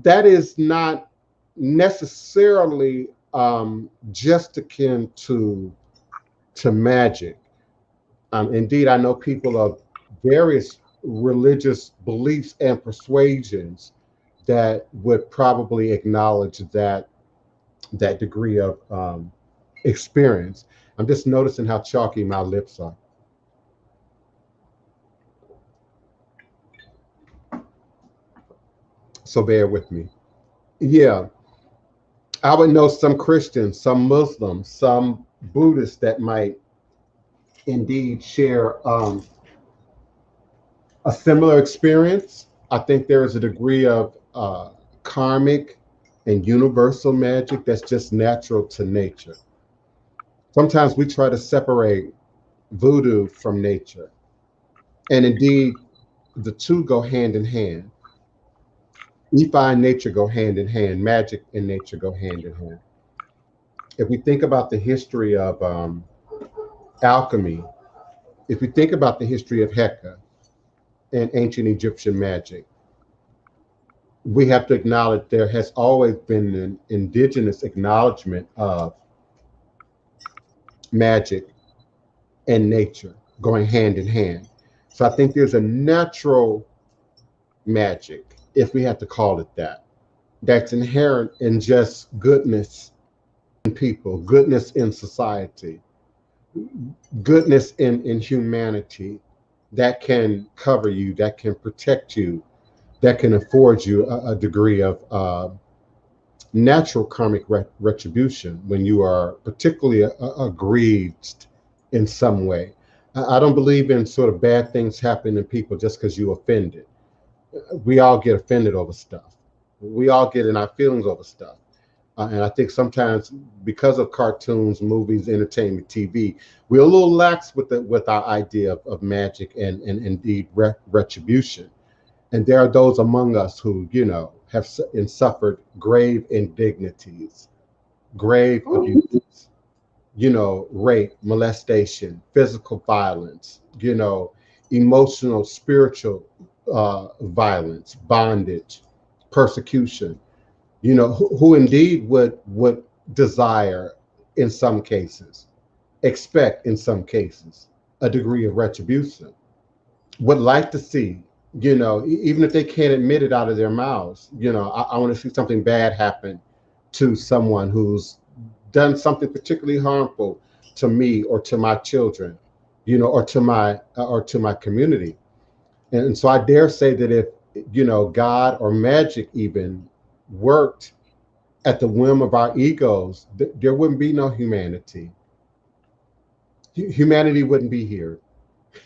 That is not necessarily just akin to magic. Indeed, I know people of various religious beliefs and persuasions that would probably acknowledge that degree of experience. I'm just noticing how chalky my lips are. So bear with me. Yeah, I would know some Christians, some Muslims, some Buddhists that might indeed share a similar experience. I think there is a degree of karmic and universal magic that's just natural to nature. Sometimes we try to separate voodoo from nature, and indeed the two go hand in hand. Ifa and nature go hand in hand. Magic and nature go hand in hand. If we think about the history of alchemy, if we think about the history of Heka and ancient Egyptian magic, we have to acknowledge there has always been an indigenous acknowledgement of magic and nature going hand in hand. So I think there's a natural magic, if we have to call it that, that's inherent in just goodness in people, goodness in society, goodness in humanity, that can cover you, that can protect you that can afford you a degree of natural karmic retribution when you are particularly aggrieved in some way. I don't believe in sort of bad things happening to people just because you offended. We all get offended over stuff. We all get in our feelings over stuff. And I think sometimes because of cartoons, movies, entertainment, TV, we're a little lax with our idea of magic and indeed retribution. And there are those among us who, have suffered grave indignities, grave abuses, rape, molestation, physical violence, emotional, spiritual violence, bondage, persecution, who indeed would desire in some cases, expect in some cases, a degree of retribution, would like to see, even if they can't admit it out of their mouths, I want to see something bad happen to someone who's done something particularly harmful to me or to my children, or to my community. And so I dare say that if, God or magic even worked at the whim of our egos, there wouldn't be no humanity. Humanity wouldn't be here.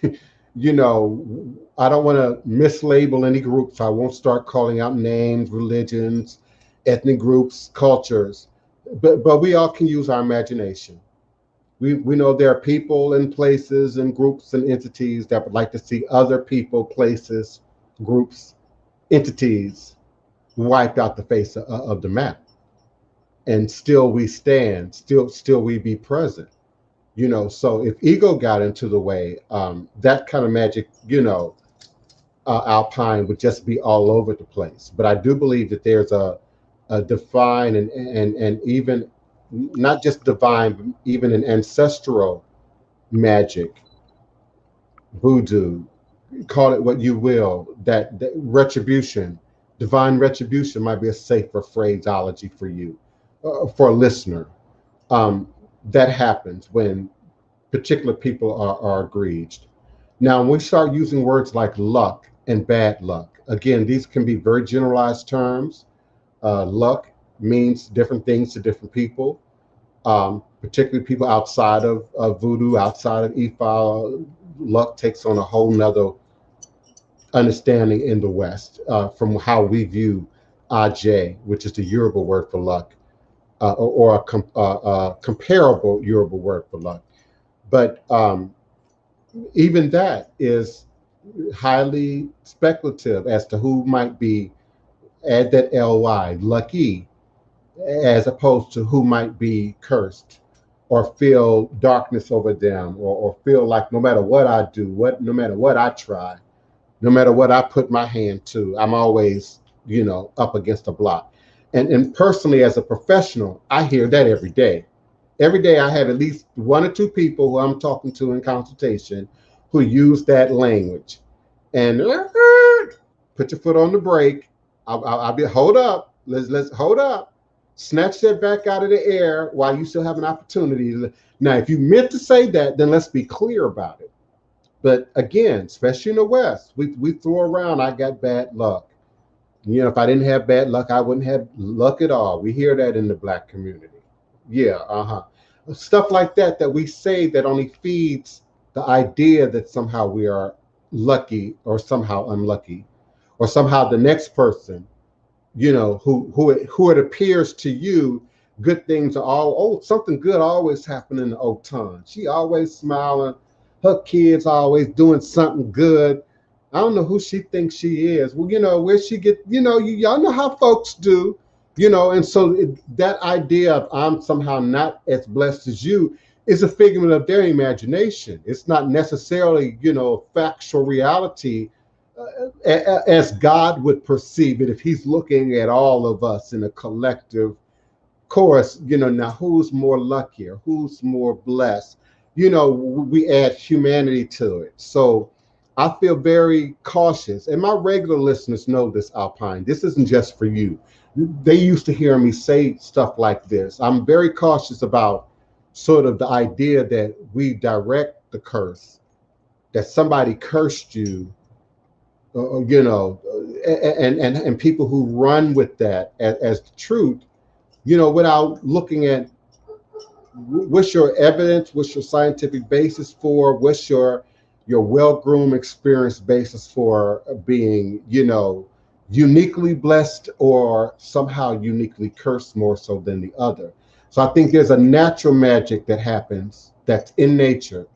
I don't want to mislabel any groups. I won't start calling out names, religions, ethnic groups, cultures, but we all can use our imagination. We know there are people and places and groups and entities that would like to see other people, places, groups, entities wiped out the face of the map. And still we stand, still we be present. So if ego got into the way, that kind of magic, Alpine would just be all over the place. But I do believe that there's a divine and even not just divine, but even an ancestral magic, voodoo, call it what you will, that retribution, divine retribution might be a safer phraseology for you, for a listener. That happens when particular people are aggrieved. Now, when we start using words like luck and bad luck, again, these can be very generalized terms. Luck means different things to different people, particularly people outside of voodoo, outside of Ifa. Luck takes on a whole nother understanding in the West, from how we view Aj, which is the Yoruba word for luck, or a comparable Yoruba word for luck. But even that is highly speculative as to who might be, add that ly, lucky, as opposed to who might be cursed or feel darkness over them, or feel like no matter what I do, no matter what I try, no matter what I put my hand to, I'm always, up against a block. And personally, as a professional, I hear that every day. Every day I have at least one or two people who I'm talking to in consultation who use that language. And put your foot on the brake. I'll be, hold up, let's hold up. Snatch that back out of the air while you still have an opportunity. Now, if you meant to say that, then let's be clear about it. But again, especially in the West, we throw around, I got bad luck. If I didn't have bad luck, I wouldn't have luck at all. We hear that in the Black community. Yeah, stuff like that we say that only feeds the idea that somehow we are lucky or somehow unlucky, or somehow the next person, who it appears to you, good things are something good always happening in the Otun. She always smiling, her kids always doing something good. I don't know who she thinks she is. Well, where she get, y'all know how folks do. And so that idea of I'm somehow not as blessed as you is a figment of their imagination. It's not necessarily, factual reality as God would perceive it if he's looking at all of us in a collective course. Now who's more luckier? Who's more blessed? We add humanity to it. So I feel very cautious. And my regular listeners know this, Alpine. This isn't just for you. They used to hear me say stuff like this. I'm very cautious about sort of the idea that we direct the curse, that somebody cursed you, you know, and people who run with that as the truth, you know, without looking at what's your evidence, what's your scientific basis for, what's your well-groomed experience basis for being, you know, uniquely blessed or somehow uniquely cursed more so than the other. So I think there's a natural magic that happens that's in nature,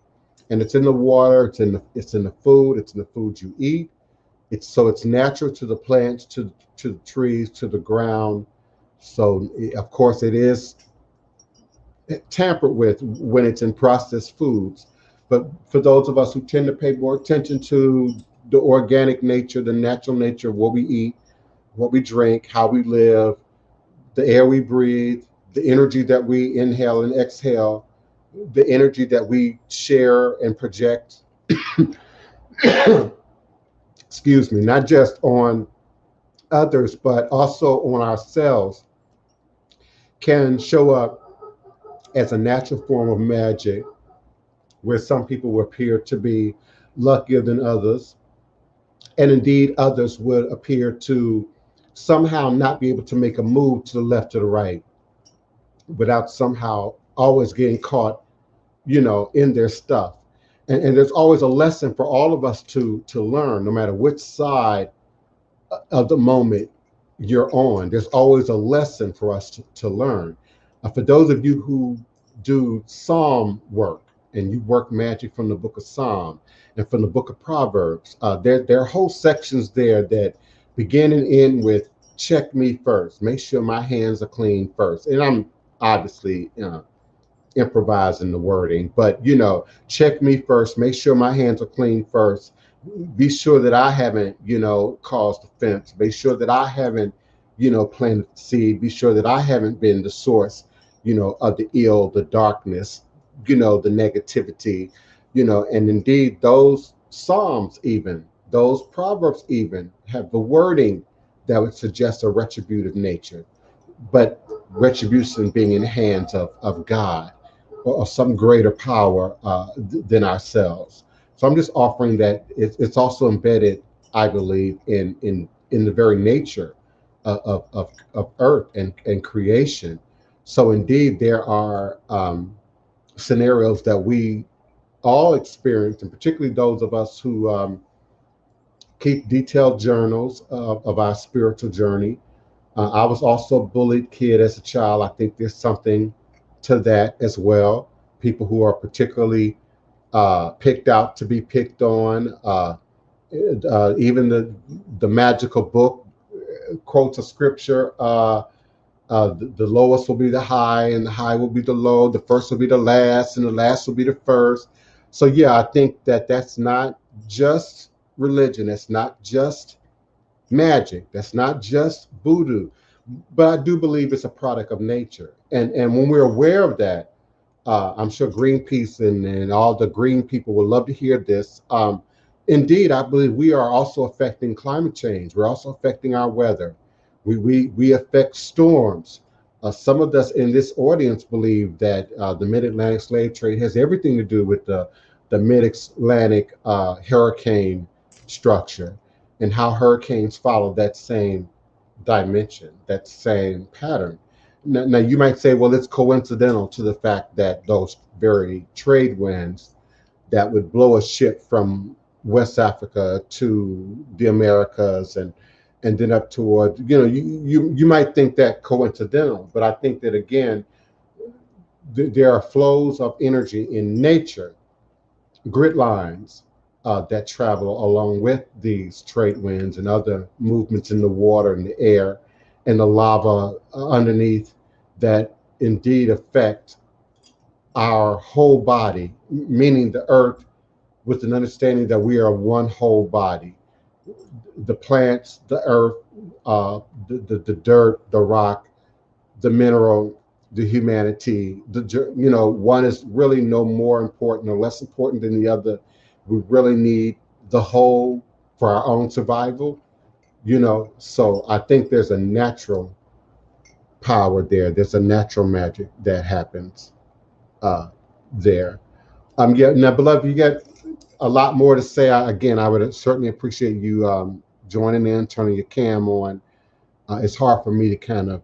and it's in the water, it's in the food, it's in the food you eat. It's natural to the plants, to the trees, to the ground. So of course it is tampered with when it's in processed foods. But for those of us who tend to pay more attention to the organic nature, the natural nature of what we eat, what we drink, how we live, the air we breathe, the energy that we inhale and exhale, the energy that we share and project, excuse me, not just on others, but also on ourselves, can show up as a natural form of magic, where some people will appear to be luckier than others. And indeed, others would appear to somehow not be able to make a move to the left or the right without somehow always getting caught, you know, in their stuff. And there's always a lesson for all of us to learn, no matter which side of the moment you're on. There's always a lesson for us to learn. For those of you who do psalm work and you work magic from the book of Psalm and from the book of Proverbs, there are whole sections there that begin and end with check me first, make sure my hands are clean first. And I'm obviously improvising the wording, but you know, check me first, make sure my hands are clean first, be sure that I haven't, you know, caused offense, be sure that I haven't, you know, planted the seed, be sure that I haven't been the source, you know, of the ill, the darkness, you know, the negativity, you know. And indeed those psalms, even those proverbs, even have the wording that would suggest a retributive nature, but retribution being in the hands of God or some greater power than ourselves. So I'm just offering that it's also embedded, I believe, in the very nature of earth and creation. So indeed, there are scenarios that we all experience, and particularly those of us who keep detailed journals of our spiritual journey. I was also a bullied kid as a child. I think there's something to that as well. People who are particularly picked out to be picked on. Even the magical book quotes a scripture. The lowest will be the high, and the high will be the low. The first will be the last, and the last will be the first. So yeah, I think that that's not just religion. That's not just magic. That's not just voodoo. But I do believe it's a product of nature. And when we're aware of that, I'm sure Greenpeace and all the green people would love to hear this. Indeed, I believe we are also affecting climate change. We're also affecting our weather. We affect storms. Some of us in this audience believe that the mid-Atlantic slave trade has everything to do with the mid-Atlantic hurricane structure and how hurricanes follow that same dimension, that same pattern. Now, you might say, well, it's coincidental to the fact that those very trade winds that would blow a ship from West Africa to the Americas and then up toward, you know, you might think that coincidental, but I think that again, there are flows of energy in nature, grid lines that travel along with these trade winds and other movements in the water and the air and the lava underneath that indeed affect our whole body, meaning the earth, with an understanding that we are one whole body. The plants, the earth, the dirt, the rock, the mineral, the humanity, you know, one is really no more important or less important than the other. We really need the whole for our own survival, you know. So I think there's a natural power there. There's a natural magic that happens there. Yeah, now, beloved, you got a lot more to say. Again, I would certainly appreciate you joining in, turning your cam on. It's hard for me to kind of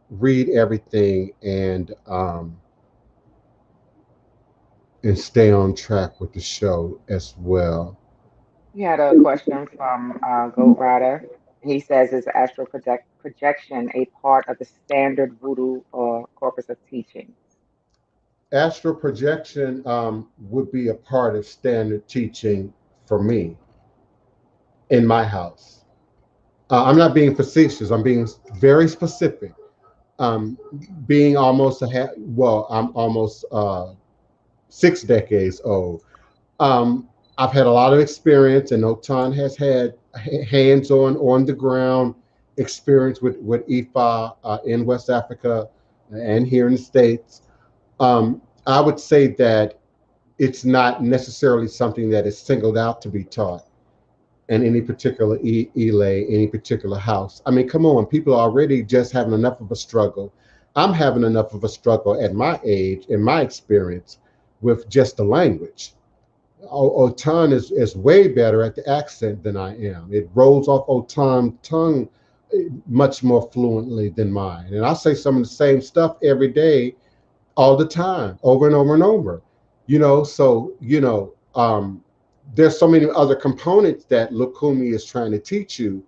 read everything and stay on track with the show as well. We had a question from Goat Rider. He says, "Is astral projection a part of the standard voodoo or corpus of teachings?" Astral projection would be a part of standard teaching for me in my house. I'm not being facetious. I'm being very specific. Um, being almost I'm almost 6 decades old. Um, I've had a lot of experience, and Otun has had hands-on, on-the-ground experience with Ifa in West Africa and here in the States. I would say that it's not necessarily something that is singled out to be taught in any particular any particular house. I mean, come on, people are already just having enough of a struggle. I'm having enough of a struggle at my age, in my experience, with just the language. Otun is way better at the accent than I am. It rolls off Otun tongue much more fluently than mine. And I say some of the same stuff every day, all the time, over and over and over. There's so many other components that Lukumi is trying to teach you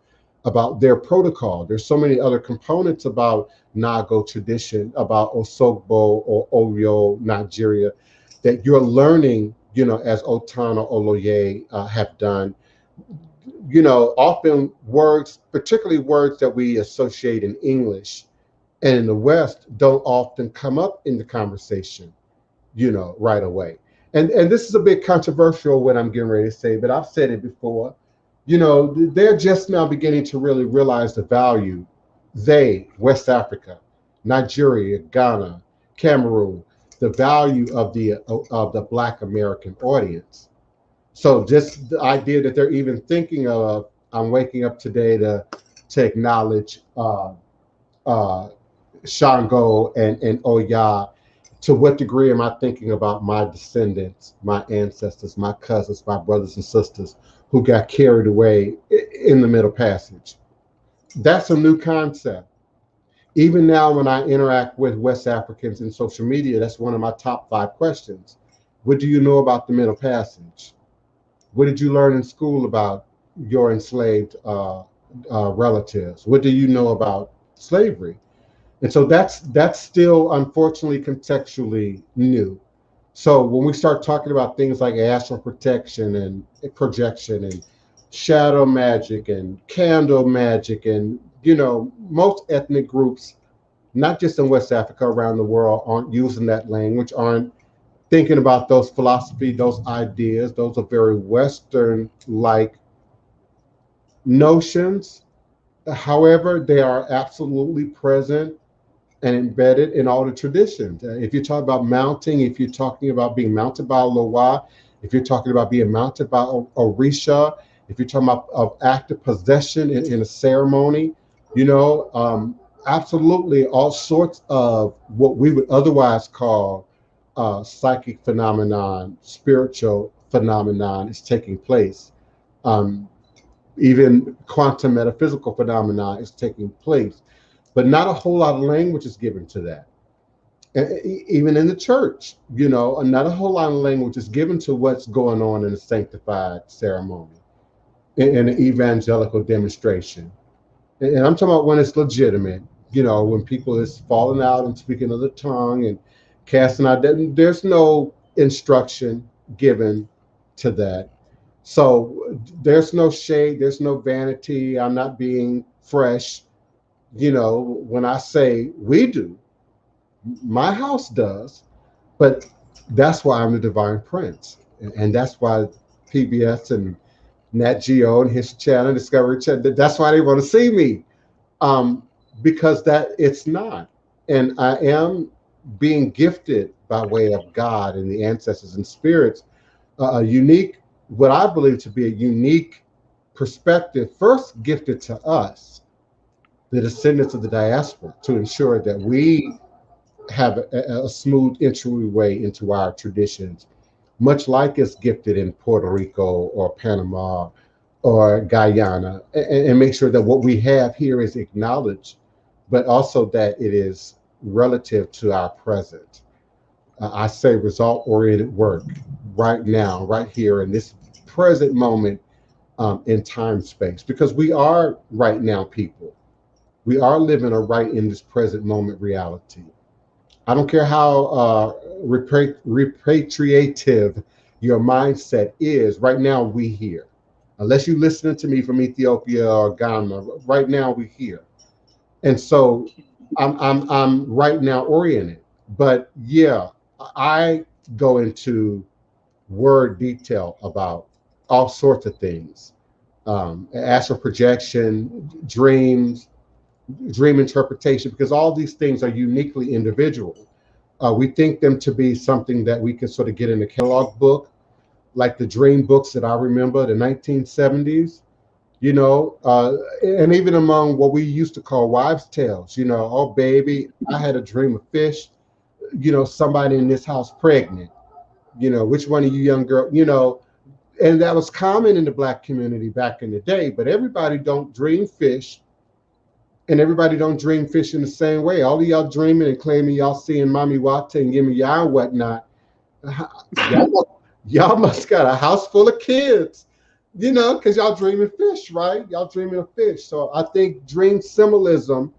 about their protocol. There's so many other components about Nago tradition, about Osogbo or Oyo, Nigeria, that you're learning, as Otun or Oloye have done. Often words, particularly words that we associate in English and in the West, don't often come up in the conversation, right away. And this is a bit controversial what I'm getting ready to say, but I've said it before. They're just now beginning to really realize the value. West Africa, Nigeria, Ghana, Cameroon, the value of the Black American audience. So just the idea that they're even thinking of, I'm waking up today to acknowledge Shango and Oya. To what degree am I thinking about my descendants, my ancestors, my cousins, my brothers and sisters who got carried away in the Middle Passage? That's a new concept. Even now, when I interact with West Africans in social media, that's one of my top 5 questions. What do you know about the Middle Passage? What did you learn in school about your enslaved relatives? What do you know about slavery? And so that's still, unfortunately, contextually new. So when we start talking about things like astral protection and projection and shadow magic and candle magic, and most ethnic groups, not just in West Africa, around the world, aren't using that language, aren't thinking about those philosophy, those ideas. Those are very Western-like notions. However, they are absolutely present and embedded in all the traditions. If you talk about mounting, if you're talking about being mounted by Loa, if you're talking about being mounted by Orisha, if you're talking about of active possession in a ceremony, absolutely all sorts of what we would otherwise call psychic phenomenon, spiritual phenomenon is taking place. Um, Even quantum metaphysical phenomena is taking place, but not a whole lot of language is given to that. Even in the church, not a whole lot of language is given to what's going on in a sanctified ceremony, in an evangelical demonstration. And I'm talking about when it's legitimate, when people is falling out and speaking of the tongue and casting out, there's no instruction given to that. So there's no shade, there's no vanity. I'm not being fresh. When I say we do, my house does, but that's why I'm the Divine Prince. And that's why PBS and Nat Geo and his channel, Discovery Channel, that's why they want to see me. Because that it's not. And I am being gifted by way of God and the ancestors and spirits, a unique, what I believe to be a unique perspective, first gifted to us, the descendants of the diaspora, to ensure that we have a smooth entryway into our traditions much like it's gifted in Puerto Rico or Panama or Guyana, and make sure that what we have here is acknowledged, but also that it is relative to our present. I say result oriented work right now, right here in this present moment, in time space, because we are right now people. We are living a right in this present moment reality. I don't care how repatriative your mindset is. Right now, we here. Unless you're listening to me from Ethiopia or Ghana, right now we here. And so I'm right now oriented. But yeah, I go into word detail about all sorts of things, astral projection, dreams, dream interpretation, because all these things are uniquely individual. We think them to be something that we can sort of get in a catalog book, like the dream books that I remember, the 1970s, and even among what we used to call wives' tales, oh, baby, I had a dream of fish, somebody in this house pregnant, which one of you young girl, and that was common in the Black community back in the day, but everybody don't dream fish, and everybody don't dream fish in the same way. All of y'all dreaming and claiming y'all seeing Mommy Wata and Gimme Ya and whatnot. Y'all must got a house full of kids, because y'all dreaming fish, right? Y'all dreaming of fish. So I think dream symbolism,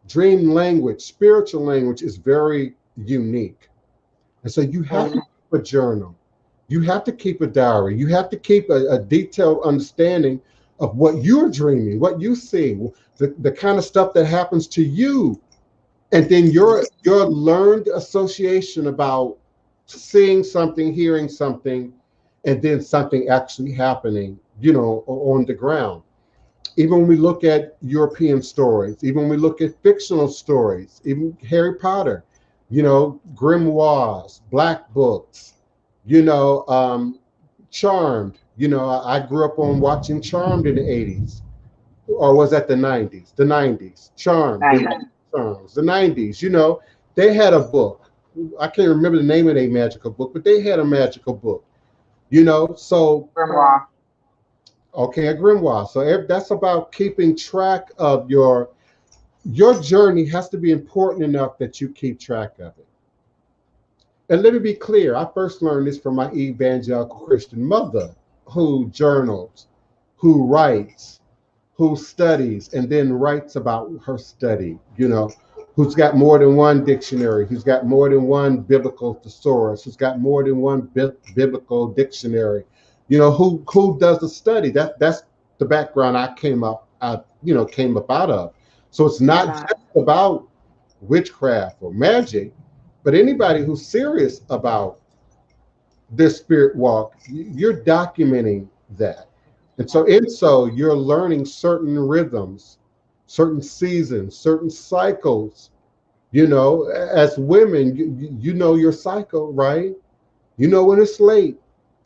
dream language, spiritual language is very unique. And so you have to keep a journal. You have to keep a diary. You have to keep a detailed understanding of what you're dreaming, what you see, the kind of stuff that happens to you, and then your learned association about seeing something, hearing something, and then something actually happening, on the ground. Even when we look at European stories, even when we look at fictional stories, even Harry Potter, grimoires, black books, Charmed. I grew up on watching Charmed in the 80s, or was that the 90s? The 90s. Charmed, the 90s. They had a book. I can't remember the name of their magical book, but they had a magical book. So Grimoire. okay, a grimoire. So that's about keeping track of your journey. Has to be important enough that you keep track of it. And let me be clear, I first learned this from my evangelical Christian mother, who journals, who writes, who studies, and then writes about her study, who's got more than one dictionary, who's got more than one biblical thesaurus, who's got more than one biblical dictionary, who does the study. That's the background came up out of. So it's not just about witchcraft or magic, but anybody who's serious about this spirit walk, you're documenting that. And so you're learning certain rhythms, certain seasons, certain cycles. As women, you know your cycle, right? You know when it's late,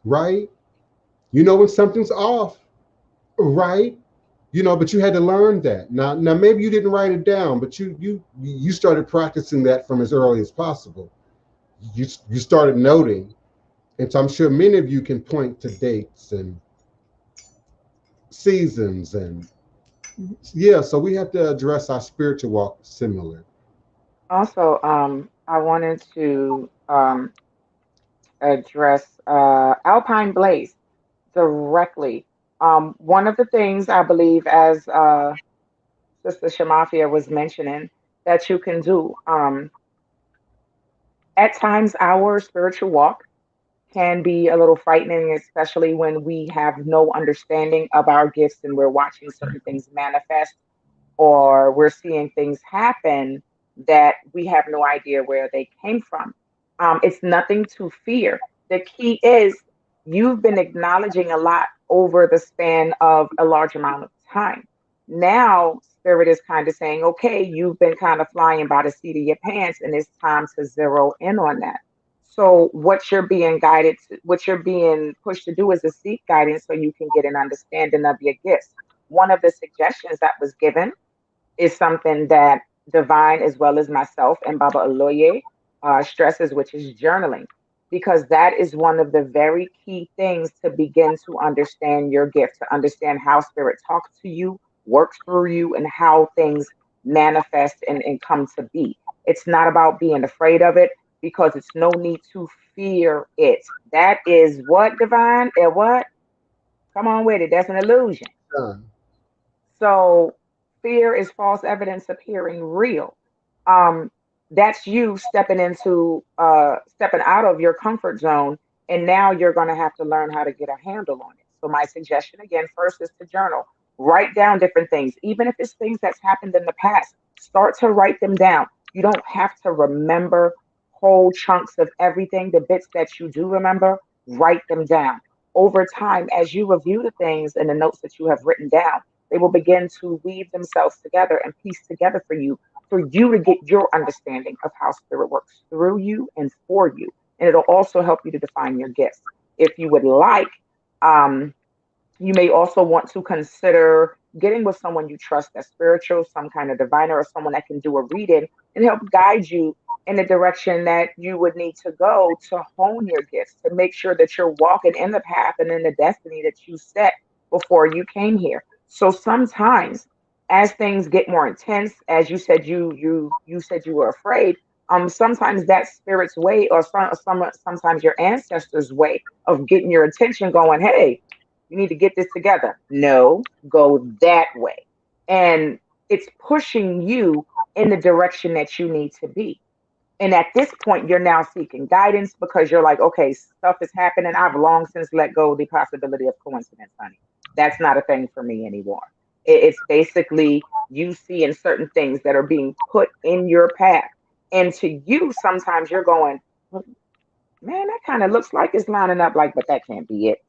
right? You know when something's off, right? But you had to learn that. Now maybe you didn't write it down, but you started practicing that from as early as possible. You started noting, and so I'm sure many of you can point to dates and seasons, and yeah. So we have to address our spiritual walk similar. Also, I wanted to address Alpine Blaze directly. One of the things I believe, as Sister Shamafia was mentioning, that you can do, at times our spiritual walk can be a little frightening, especially when we have no understanding of our gifts and we're watching certain things manifest, or we're seeing things happen that we have no idea where they came from. It's nothing to fear. The key is you've been acknowledging a lot over the span of a large amount of time. Now, Spirit is kind of saying, okay, you've been kind of flying by the seat of your pants, and it's time to zero in on that. So, what you're being guided to, what you're being pushed to do is to seek guidance so you can get an understanding of your gifts. One of the suggestions that was given is something that Divine, as well as myself and Baba Oloye, stresses, which is journaling. because that is one of the very key things to begin to understand your gift, to understand how spirit talks to you, works through you, and how things manifest and come to be. It's not about being afraid of it, because it's no need to fear it. That is what, divine? And what? Come on with it. That's an illusion. Done. So fear is false evidence appearing real. Um, that's you stepping out of your comfort zone, and now you're going to have to learn how to get a handle on it. So my suggestion again, first, is to journal. Write down different things, even if it's things that's happened in the past. Start to write them down. You don't have to remember whole chunks of everything. The bits that you do remember, write them down. Over time, as you review the things and the notes that you have written down, they will begin to weave themselves together and piece together for you to get your understanding of how spirit works through you and for you. And it'll also help you to define your gifts. If you would like, um, you may also want to consider getting with someone you trust that's spiritual, some kind of diviner, or someone that can do a reading and help guide you in the direction that you would need to go to hone your gifts, to make sure that you're walking in the path and in the destiny that you set before you came here. So sometimes, as things get more intense, as you said, you said you were afraid. Sometimes that spirit's way, or sometimes your ancestors' way of getting your attention, going, "Hey, you need to get this together." No, go that way. And it's pushing you in the direction that you need to be. And at this point, you're now seeking guidance, because you're like, okay, stuff is happening. I've long since let go of the possibility of coincidence, honey. That's not a thing for me anymore. It's basically you seeing certain things that are being put in your path. And to you, sometimes you're going, "Well, man, that kind of looks like it's lining up, like, but that can't be it."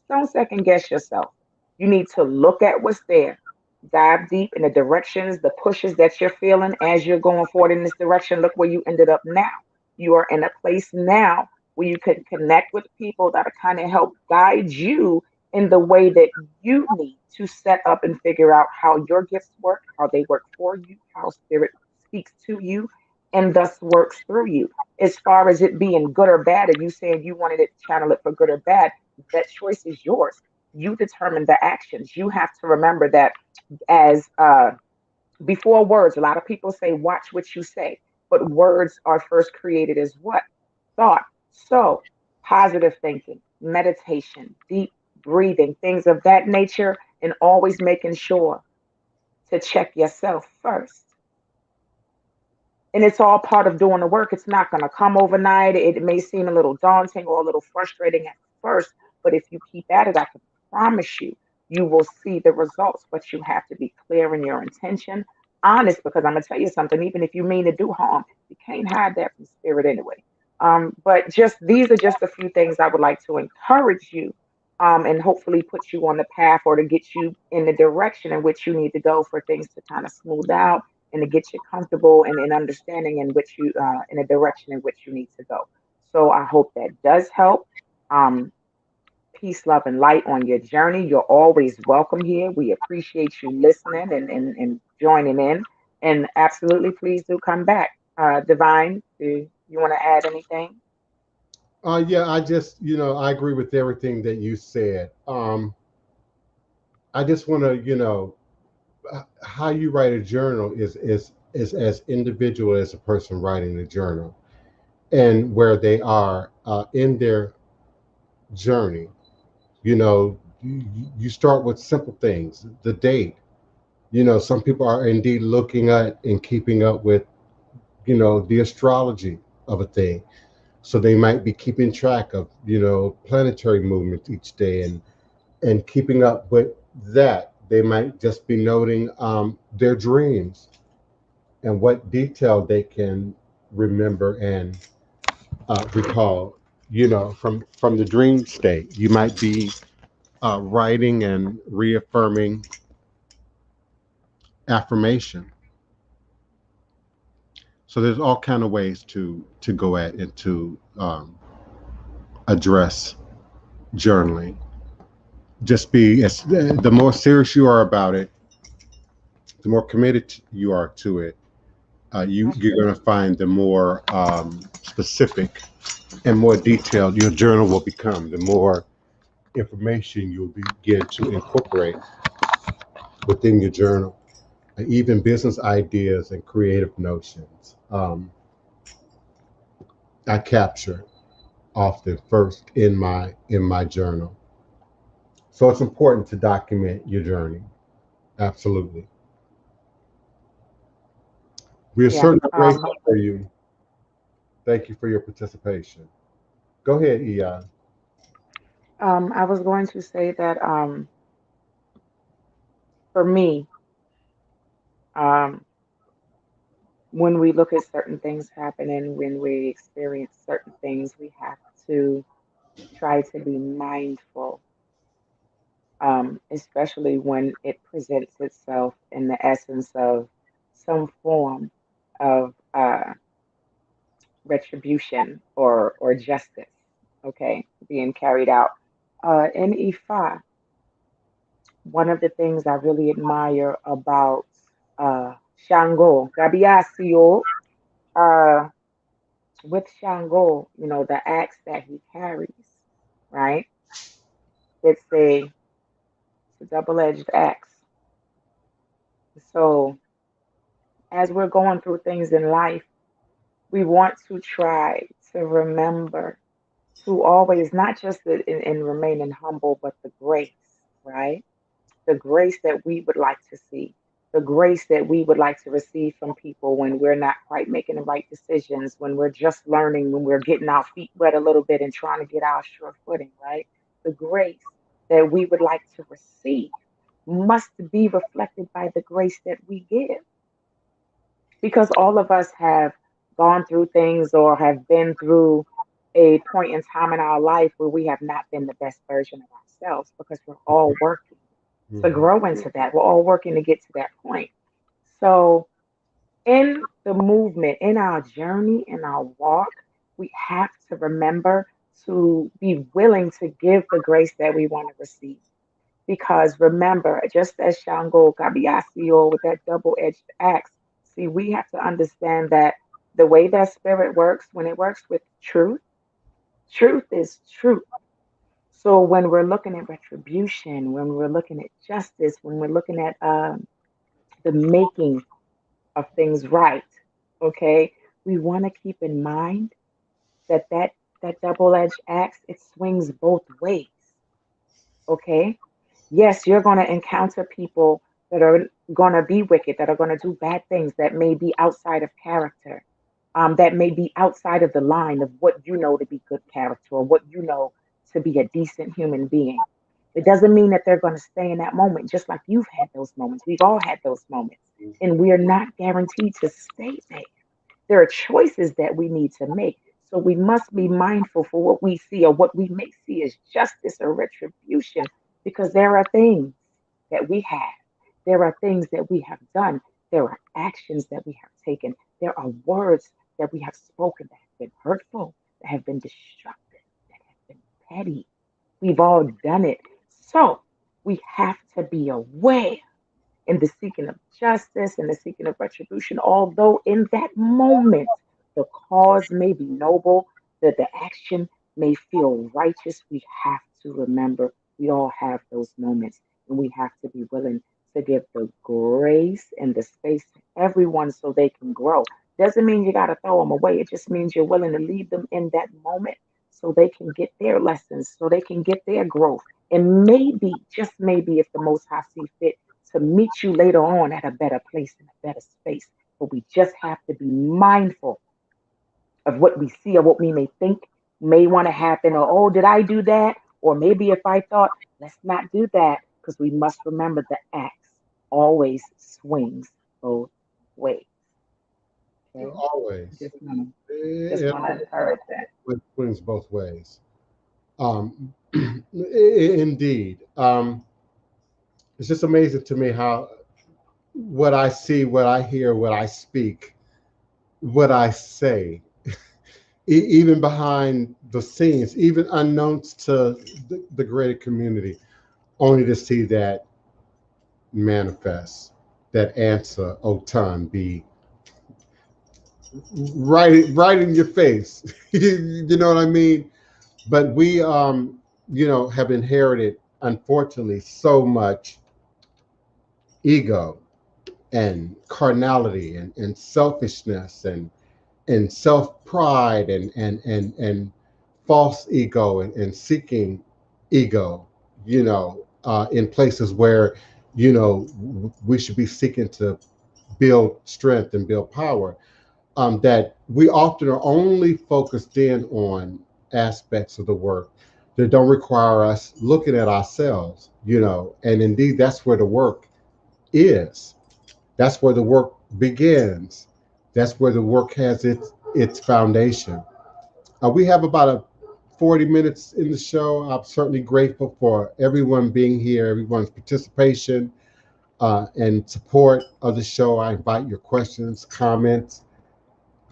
Don't second guess yourself. You need to look at what's there, dive deep in the directions, the pushes that you're feeling as you're going forward in this direction. Look where you ended up now. You are in a place now where you can connect with people that are kind of help guide you in the way that you need to set up and figure out how your gifts work, how they work for you, how spirit speaks to you, and thus works through you. As far as it being good or bad, and you saying you wanted to channel it for good or bad, that choice is yours. You determine the actions. You have to remember that, as before words, a lot of people say, watch what you say, but words are first created as what? Thought. So positive thinking, meditation, deep breathing, things of that nature, and always making sure to check yourself first. And it's all part of doing the work. It's not going to come overnight. It may seem a little daunting or a little frustrating at first, but if you keep at it, I can promise you, you will see the results. But you have to be clear in your intention, honest, because I'm going to tell you something. Even if you mean to do harm, you can't hide that from spirit anyway. But just these are just a few things I would like to encourage you, and hopefully put you on the path, or to get you in the direction in which you need to go, for things to kind of smooth out and to get you comfortable and in understanding in which you in a direction in which you need to go. So I hope that does help. Um, Peace, love, and light on your journey. You're always welcome here. We appreciate you listening and joining in. And absolutely, please do come back. Divine, do you want to add anything? Yeah, I just, I agree with everything that you said. I just want to, how you write a journal is as individual as a person writing the journal, and where they are in their journey. You start with simple things, the date. Some people are indeed looking at and keeping up with, the astrology of a thing. So they might be keeping track of, planetary movements each day, and keeping up with that. They might just be noting their dreams and what detail they can remember and recall. From the dream state, you might be writing and reaffirming affirmation. So there's all kind of ways to go at and to address journaling. Just be as the more serious you are about it, the more committed you are to it, you're going to find the more specific and more detailed your journal will become, the more information you'll begin to incorporate within your journal, even business ideas and creative notions. I capture often first in my journal. So it's important to document your journey. Absolutely. We are Yeah. certainly grateful for you. Thank you for your participation. Go ahead, Eon. I was going to say that for me, um, when we look at certain things happening, when we experience certain things, we have to try to be mindful, especially when it presents itself in the essence of some form of retribution or justice, okay, being carried out. In Ifa, one of the things I really admire about Shango, Gabiasio, uh, with Shango, you know, the axe that he carries, right? It's a double-edged axe. So as we're going through things in life, we want to try to remember to always not just in remaining humble, but the grace, right? The grace that we would like to see, the grace that we would like to receive from people when we're not quite making the right decisions, when we're just learning, when we're getting our feet wet a little bit and trying to get our sure footing, right? The grace that we would like to receive must be reflected by the grace that we give, because all of us have gone through things or have been through a point in time in our life where we have not been the best version of ourselves, because we're all working to Mhm. grow into that. We're all working to get to that point. So, in the movement, in our journey, in our walk, we have to remember to be willing to give the grace that we want to receive. Because remember, just as Shango Kabiasio with that double edged axe, see, we have to understand that the way that spirit works, when it works with truth, truth is truth. So when we're looking at retribution, when we're looking at justice, when we're looking at the making of things right, okay, we want to keep in mind that that double-edged axe, it swings both ways, okay? Yes, you're going to encounter people that are going to be wicked, that are going to do bad things, that may be outside of character, that may be outside of the line of what you know to be good character or what you know to be a decent human being. It doesn't mean that they're going to stay in that moment, just like you've had those moments. We've all had those moments, and we are not guaranteed to stay there. There are choices that we need to make. So we must be mindful for what we see or what we may see as justice or retribution, because there are things that we have, there are things that we have done, there are actions that we have taken, there are words that we have spoken that have been hurtful, that have been destructive, that have been petty. We've all done it. So we have to be aware in the seeking of justice and the seeking of retribution, although in that moment the cause may be noble, that the action may feel righteous, we have to remember we all have those moments, and we have to be willing to give the grace and the space to everyone so they can grow. Doesn't mean you got to throw them away. It just means you're willing to leave them in that moment so they can get their lessons, so they can get their growth. And maybe, just maybe, if the Most High see fit, to meet you later on at a better place in a better space. But we just have to be mindful of what we see or what we may think may want to happen, or, oh, did I do that? Or maybe if I thought, let's not do that, because we must remember the axe always swings both ways. Okay? Always. Just It want to encourage that. always swings both ways. Indeed. It's just amazing to me how what I see, what I hear, what I speak, what I say, even behind the scenes, even unknowns to the greater community, only to see that manifest, that answer, Otun, be right in your face. You know what I mean? But we, have inherited, unfortunately, so much ego and carnality and selfishness and self pride and false ego and seeking ego, in places where, we should be seeking to build strength and build power. That we often are only focused in on aspects of the work that don't require us looking at ourselves, and indeed that's where the work is. That's where the work begins. That's where the work has its foundation. We have about 40 minutes in the show. I'm certainly grateful for everyone being here, everyone's participation and support of the show. I invite your questions, comments,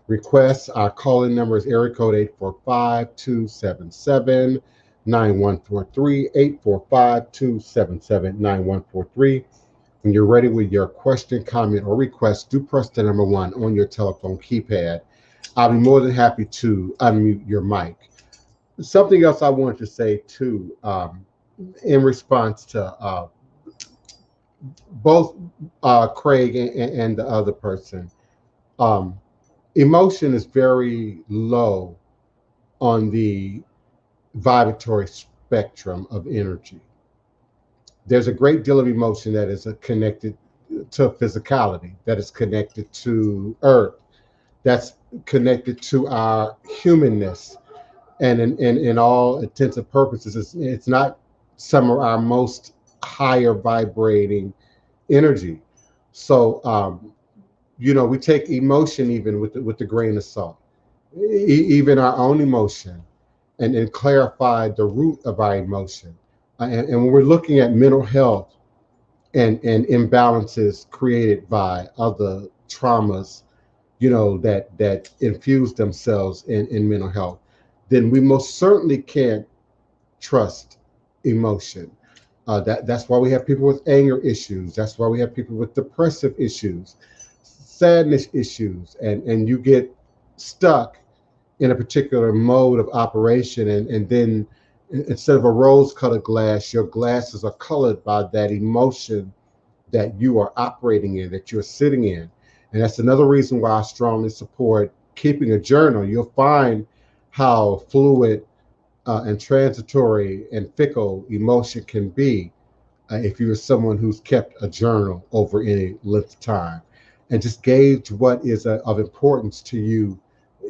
requests. Our calling number is area code 845-277-9143, 845-277-9143. When you're ready with your question, comment, or request, do press the number 1 on your telephone keypad. I'll be more than happy to unmute your mic. Something else I wanted to say too, in response to both Craig and the other person. Um, Emotion is very low on the vibratory spectrum of energy. There's a great deal of emotion that is connected to physicality, that is connected to earth, that's connected to our humanness. And in all intents and purposes, it's not some of our most higher vibrating energy. So, we take emotion even with the grain of salt, even our own emotion, and clarify the root of our emotion. And when we're looking at mental health and imbalances created by other traumas, that infuse themselves in mental health, then we most certainly can't trust emotion. That's why we have people with anger issues. That's why we have people with depressive issues, sadness issues, and you get stuck in a particular mode of operation, and then instead of a rose-colored glass, your glasses are colored by that emotion that you are operating in, that you're sitting in. And that's another reason why I strongly support keeping a journal. You'll find how fluid and transitory and fickle emotion can be if you're someone who's kept a journal over any length of time, and just gauge what is of importance to you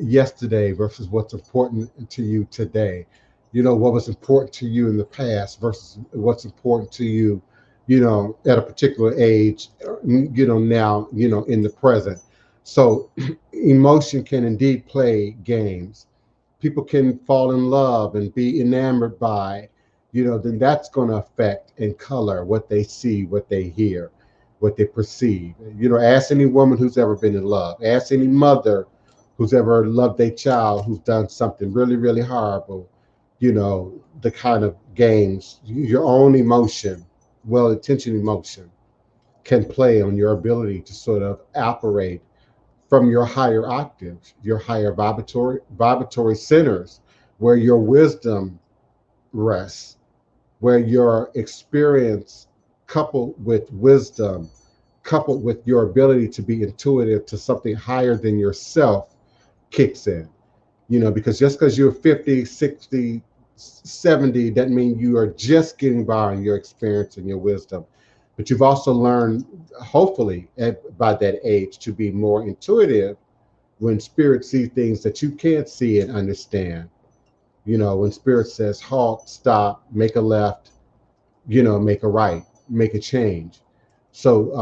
yesterday versus what's important to you today. What was important to you in the past versus what's important to you, at a particular age, now, in the present. So emotion can indeed play games. People can fall in love and be enamored by, then that's going to affect and color what they see, what they hear, what they perceive. Ask any woman who's ever been in love, ask any mother who's ever loved a child who's done something really, really horrible, the kind of games, your own emotion, well-intentioned emotion, can play on your ability to sort of operate from your higher octaves, your higher vibratory centers, where your wisdom rests, where your experience coupled with wisdom, coupled with your ability to be intuitive to something higher than yourself kicks in. Because just because you're 50, 60, 70 doesn't mean you are just getting by on your experience and your wisdom. But you've also learned, hopefully, by that age, to be more intuitive when spirit sees things that you can't see and understand. When spirit says halt, stop, make a left, make a right, make a change. So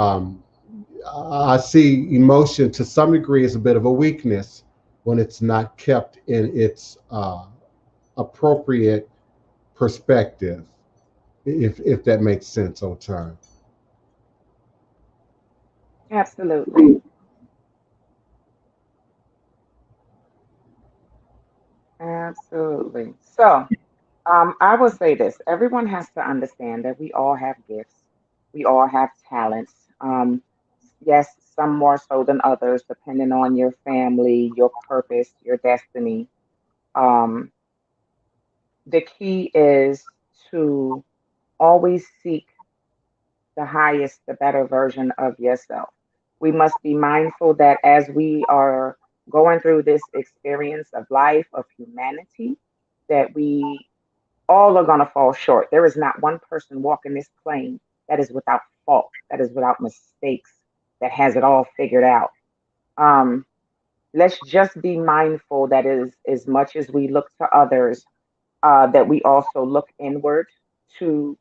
I see emotion to some degree as a bit of a weakness when it's not kept in its appropriate perspective, if that makes sense, Otun. Absolutely. Absolutely. So, I will say this. Everyone has to understand that we all have gifts. We all have talents. Yes, some more so than others, depending on your family, your purpose, your destiny. Um, the key is to always seek the highest, the better version of yourself. We must be mindful that as we are going through this experience of life, of humanity, that we all are going to fall short. There is not one person walking this plane that is without fault, that is without mistakes, that has it all figured out. Um, let's just be mindful that is as much as we look to others, that we also look inward to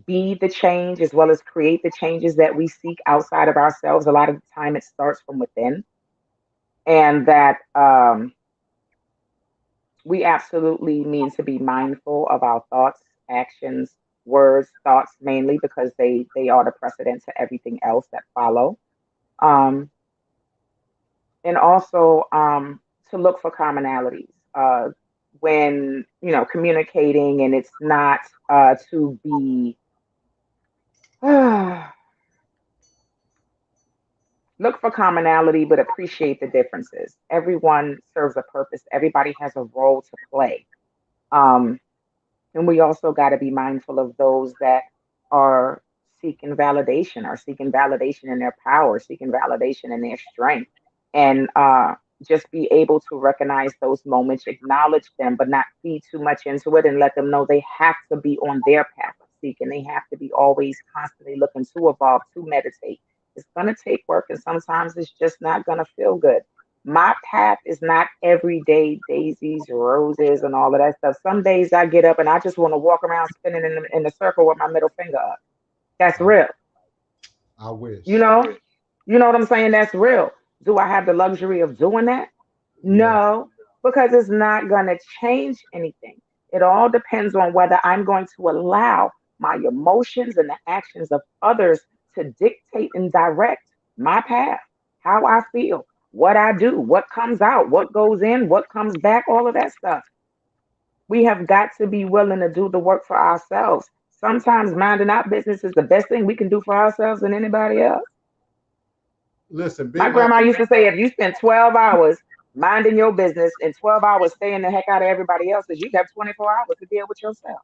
be the change as well as create the changes that we seek outside of ourselves. A lot of the time, it starts from within, and that we absolutely need to be mindful of our thoughts, actions, words, thoughts mainly because they are the precedent to everything else that follow. Um, and also to look for commonalities when communicating, and it's not to be look for commonality, but appreciate the differences. Everyone serves a purpose. Everybody has a role to play. Um, and we also got to be mindful of those that are seeking validation in their power, seeking validation in their strength, and just be able to recognize those moments, acknowledge them, but not feed too much into it, and let them know they have to be on their path of seeking. They have to be always constantly looking to evolve, to meditate. It's going to take work, and sometimes it's just not going to feel good. My path is not everyday daisies, roses, and all of that stuff. Some days I get up and I just want to walk around spinning in a circle with my middle finger up. That's I, real. I You wish. know, you know what I'm saying? That's real. Do I have the luxury of doing that? No. No, because it's not going to change anything. It all depends on whether I'm going to allow my emotions and the actions of others to dictate and direct my path, how I feel, what I do, what comes out, what goes in, what comes back, all of that stuff. We have got to be willing to do the work for ourselves. Sometimes minding our business is the best thing we can do for ourselves than anybody else. Listen, My Big Mama. grandma used to say, if you spend 12 hours minding your business and 12 hours staying the heck out of everybody else's, you have 24 hours to deal with yourself.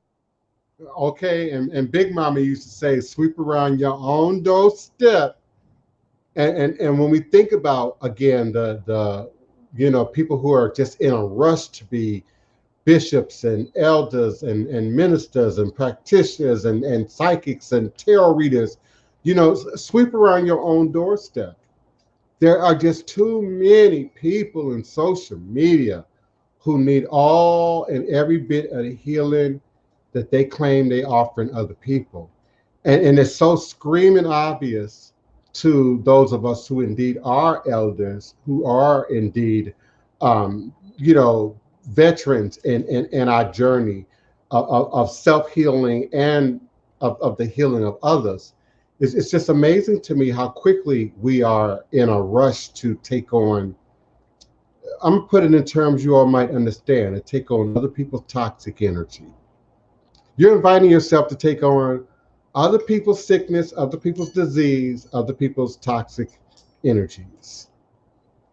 Okay, and Big Mama used to say, sweep around your own doorstep. And when we think about again the people who are just in a rush to be bishops and elders and ministers and practitioners and psychics and tarot readers, sweep around your own doorstep. There are just too many people in social media who need all and every bit of the healing that they claim they offering other people. And it's so screaming obvious to those of us who indeed are elders, who are indeed, you know, veterans in our journey of self-healing and of the healing of others. It's just amazing to me how quickly we are in a rush to take on, I'm gonna put it in terms you all might understand, and take on other people's toxic energy. You're inviting yourself to take on other people's sickness, other people's disease, other people's toxic energies.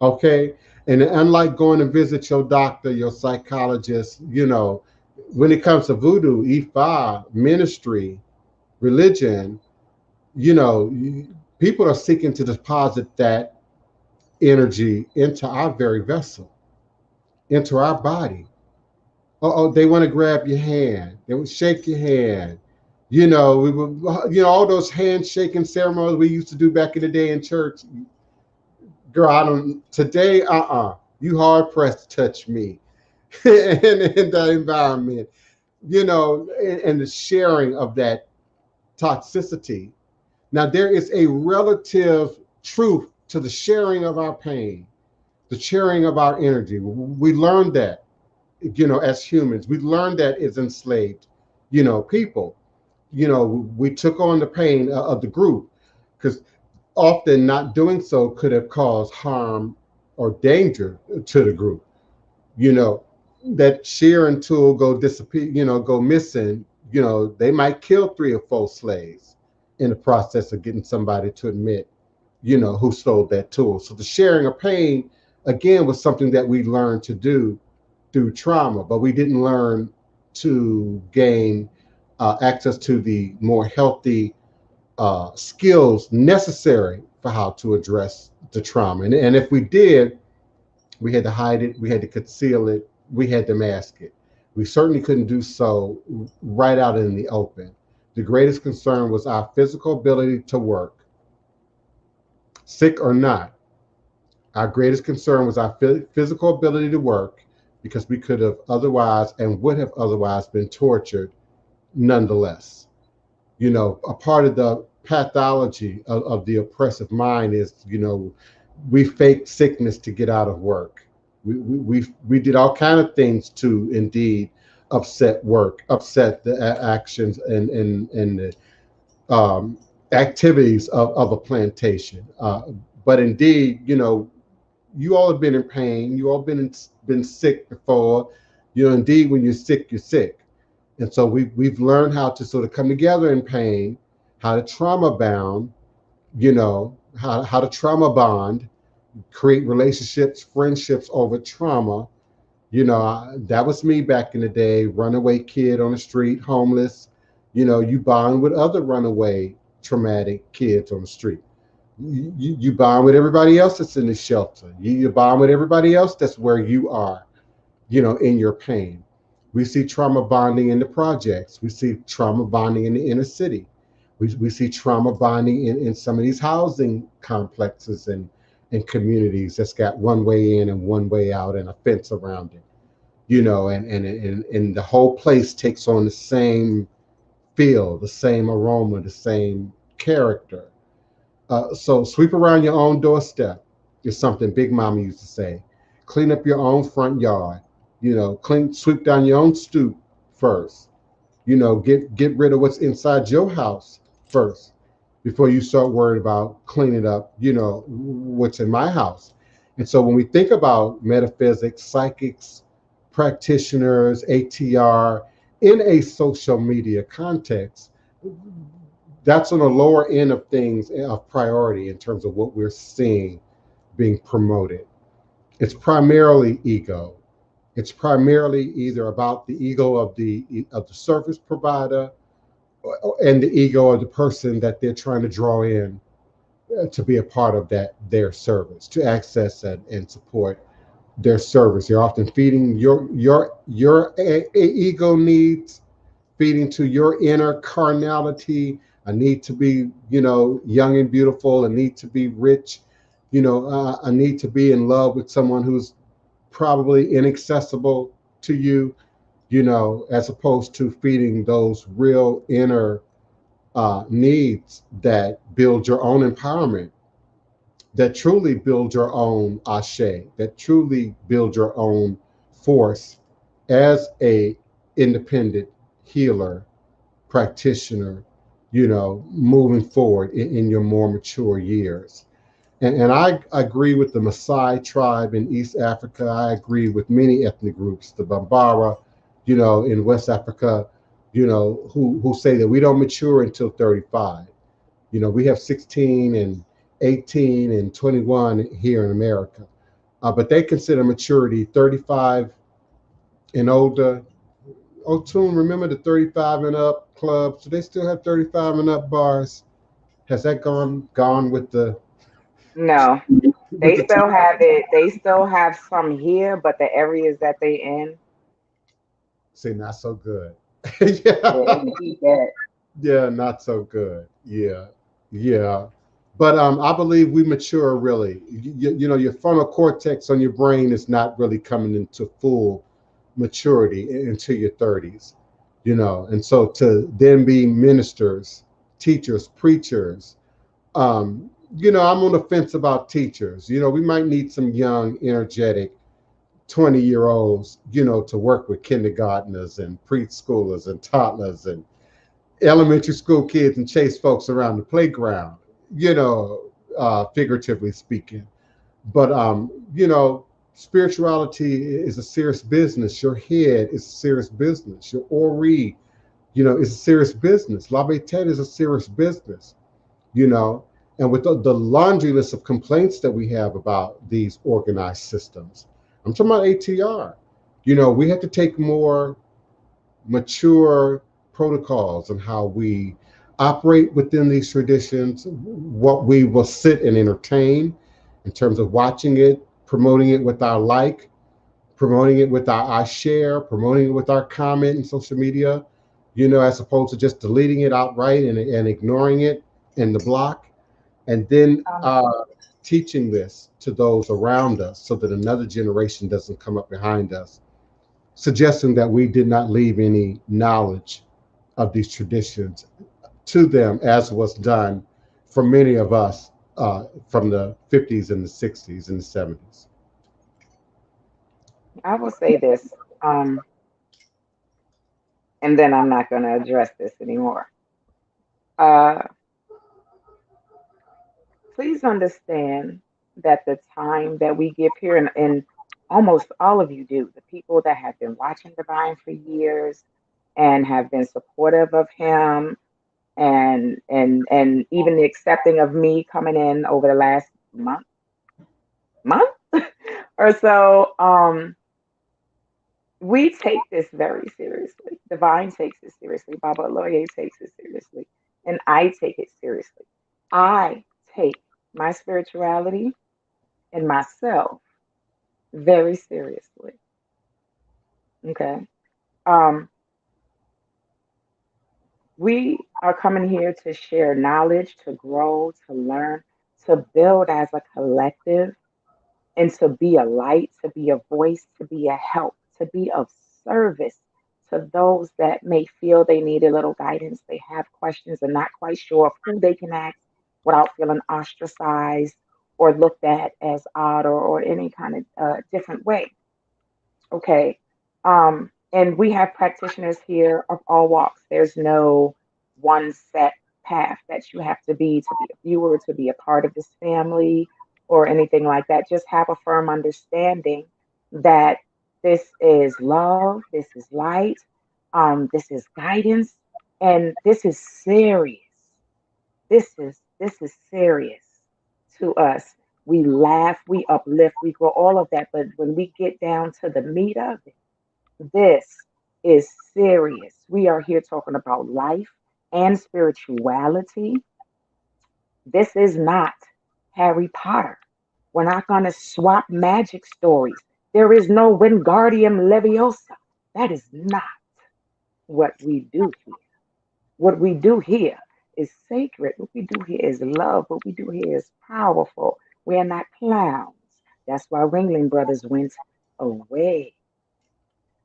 Okay? And unlike going to visit your doctor, your psychologist, when it comes to voodoo, Ifa, ministry, religion, you know, people are seeking to deposit that energy into our very vessel, into our body. Oh, they want to grab your hand. They would shake your hand. We would, all those handshaking ceremonies we used to do back in the day in church. Girl, I don't, today, you hard pressed to touch me in the environment, and the sharing of that toxicity. Now, there is a relative truth to the sharing of our pain, the sharing of our energy. We learned that, as humans. We learned that as enslaved, people. We took on the pain of the group because often not doing so could have caused harm or danger to the group. You know, that sharing tool go disappear, go missing, they might kill 3 or 4 slaves in the process of getting somebody to admit, who stole that tool. So the sharing of pain, again, was something that we learned to do through trauma, but we didn't learn to gain access to the more healthy skills necessary for how to address the trauma. And if we did, we had to hide it, we had to conceal it, we had to mask it. We certainly couldn't do so right out in the open. The greatest concern was our physical ability to work, sick or not. Our greatest concern was our physical ability to work, because we could have otherwise and would have otherwise been tortured nonetheless. A part of the pathology of the oppressive mind is, we fake sickness to get out of work. We did all kind of things to indeed upset work, upset the actions and the activities of a plantation. But indeed, you all have been in pain. You all been sick before. Indeed, when you're sick, you're sick. And so we've learned how to sort of come together in pain, how to trauma bound, how to trauma bond, create relationships, friendships over trauma. That was me back in the day, runaway kid on the street, homeless. You bond with other runaway traumatic kids on the street. You bond with everybody else that's in the shelter. You bond with everybody else that's where you are, in your pain. We see trauma bonding in the projects. We see trauma bonding in the inner city. We see trauma bonding in some of these housing complexes and communities that's got one way in and one way out and a fence around it. And the whole place takes on the same feel, the same aroma, the same character. So sweep around your own doorstep is something Big Mama used to say. Clean up your own front yard. Sweep down your own stoop first. Get rid of what's inside your house first before you start worrying about cleaning up, what's in my house. And so when we think about metaphysics, psychics, practitioners, ATR in a social media context, that's on the lower end of things of priority in terms of what we're seeing being promoted. It's primarily ego. It's primarily either about the ego of the service provider and the ego of the person that they're trying to draw in to be a part of their service, to access and support their service. You're often feeding your ego needs, feeding to your inner carnality, a need to be, young and beautiful, a need to be rich, a need to be in love with someone who's probably inaccessible to you, as opposed to feeding those real inner needs that build your own empowerment, that truly build your own ashe, that truly build your own force as a independent healer, practitioner, moving forward in your more mature years. And I agree with the Maasai tribe in East Africa. I agree with many ethnic groups, the Bambara, in West Africa, who say that we don't mature until 35. We have 16 and 18 and 21 here in America. But they consider maturity 35 and older. Otun, remember the 35 and up clubs? Do they still have 35 and up bars? Has that gone with the No, with they the still have it. They still have some here, but the areas that they in, See, not so good. yeah, Yeah, they keep that. yeah, not so good. Yeah, yeah. But I believe we mature really. Your frontal cortex on your brain is not really coming into full maturity until your 30s. And so to then be ministers, teachers, preachers. I'm on the fence about teachers. We might need some young, energetic 20-year-olds, to work with kindergartners and preschoolers and toddlers and elementary school kids and chase folks around the playground, figuratively speaking. But, spirituality is a serious business. Your head is a serious business. Your ori, is a serious business. La Ted is a serious business, you know. And with the laundry list of complaints that we have about these organized systems, I'm talking about ATR. You know, we have to take more mature protocols on how we operate within these traditions, what we will sit and entertain in terms of watching it, promoting it with our like, promoting it with our I share, promoting it with our comment in social media, you know, as opposed to just deleting it outright and ignoring it in the block. And then teaching this to those around us so that another generation doesn't come up behind us, suggesting that we did not leave any knowledge of these traditions to them, as was done for many of us from the 50s and the 60s and the 70s. I will say this, um, and then I'm not going to address this anymore. Uh, Please understand that the time that we give here, and almost all of you do, the people that have been watching Divine for years and have been supportive of him, and even the accepting of me coming in over the last month or so, we take this very seriously. Divine takes it seriously. Baba Oloye takes it seriously. And I take it seriously. I take my spirituality and myself very seriously. Okay. Um, we are coming here to share knowledge, to grow, to learn, to build as a collective, and to be a light, to be a voice, to be a help, to be of service to those that may feel they need a little guidance. They have questions and not quite sure of who they can ask without feeling ostracized or looked at as odd or any kind of different way. Okay. And we have practitioners here of all walks. There's no one set path that you have to be a viewer, to be a part of this family, or anything like that. Just have a firm understanding that this is love, this is light, this is guidance, and this is serious. This is serious to us. We laugh, we uplift, we grow all of that. But when we get down to the meat of it, this is serious. We are here talking about life and spirituality. This is not Harry Potter. We're not going to swap magic stories. There is no Wingardium Leviosa. That is not what we do here. What we do here is sacred. What we do here is love. What we do here is powerful. We are not clowns. That's why Ringling Brothers went away.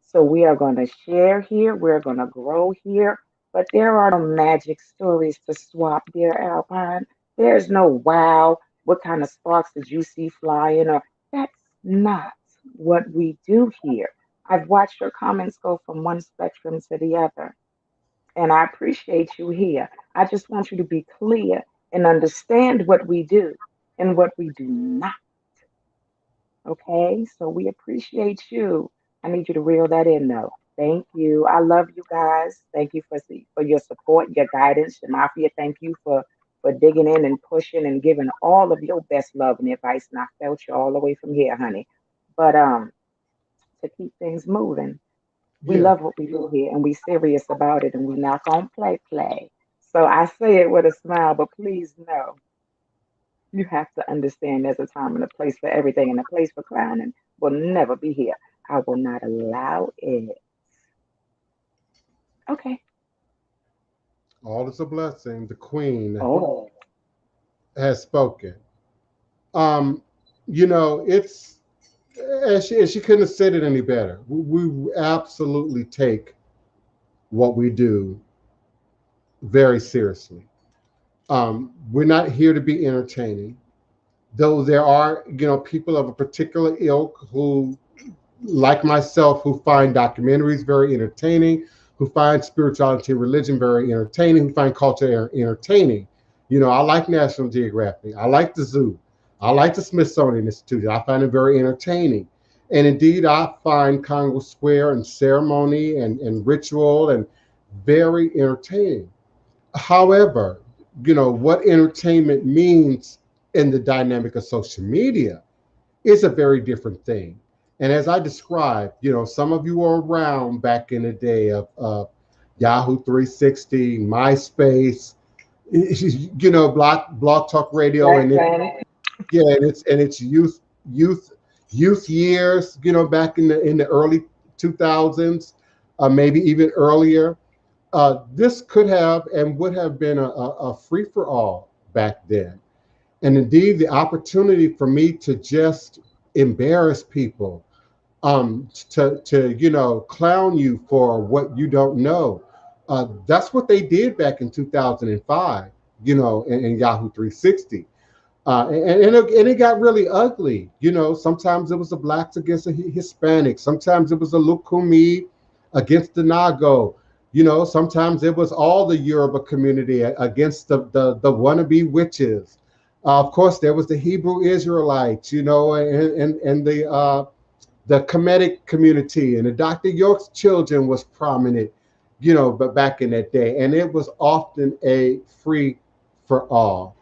So we are going to share here. We're going to grow here. But there are no magic stories to swap, dear Alpine. There's no wow. What kind of sparks did you see flying? Or that's not what we do here. I've watched your comments go from one spectrum to the other, and I appreciate you here. I just want you to be clear and understand what we do and what we do not. Okay, so we appreciate you. I need you to reel that in though. Thank you. I love you guys. Thank you for your support, your guidance. Mafia, thank you for digging in and pushing and giving all of your best love and advice. And I felt you all the way from here, honey. But to keep things moving, we Yeah. love what we do here and we serious about it and we not gonna play. So I say it with a smile, but please know you have to understand there's a time and a place for everything, and a place for clowning will never be here. I will not allow it. Okay. All is a blessing. The Queen Oh. has spoken. Um, you know, it's and she couldn't have said it any better. We absolutely take what we do very seriously. We're not here to be entertaining, though there are, you know, people of a particular ilk who, like myself, who find documentaries very entertaining, who find spirituality and religion very entertaining, who find culture entertaining. You know, I like National Geographic. I like the zoo. I like the Smithsonian Institute. I find it very entertaining. And indeed, I find Congress Square and ceremony and ritual and very entertaining. However, what entertainment means in the dynamic of social media is a very different thing. And as I described, some of you were around back in the day of Yahoo 360, MySpace, Blog Talk Radio, and it's youth youth years, back in the early 2000s, maybe even earlier. This could have and would have been a free for all back then. And indeed, the opportunity for me to just embarrass people, to clown you for what you don't know. That's what they did back in 2005, in Yahoo 360. And it got really ugly. Sometimes it was the blacks against the Hispanics. Sometimes it was the Lukumi against the Nago. Sometimes it was all the Yoruba community against the wannabe witches. Of course, there was the Hebrew Israelites, and the Kemetic community, and the Dr. York's children was prominent, but back in that day. And it was often a free for all.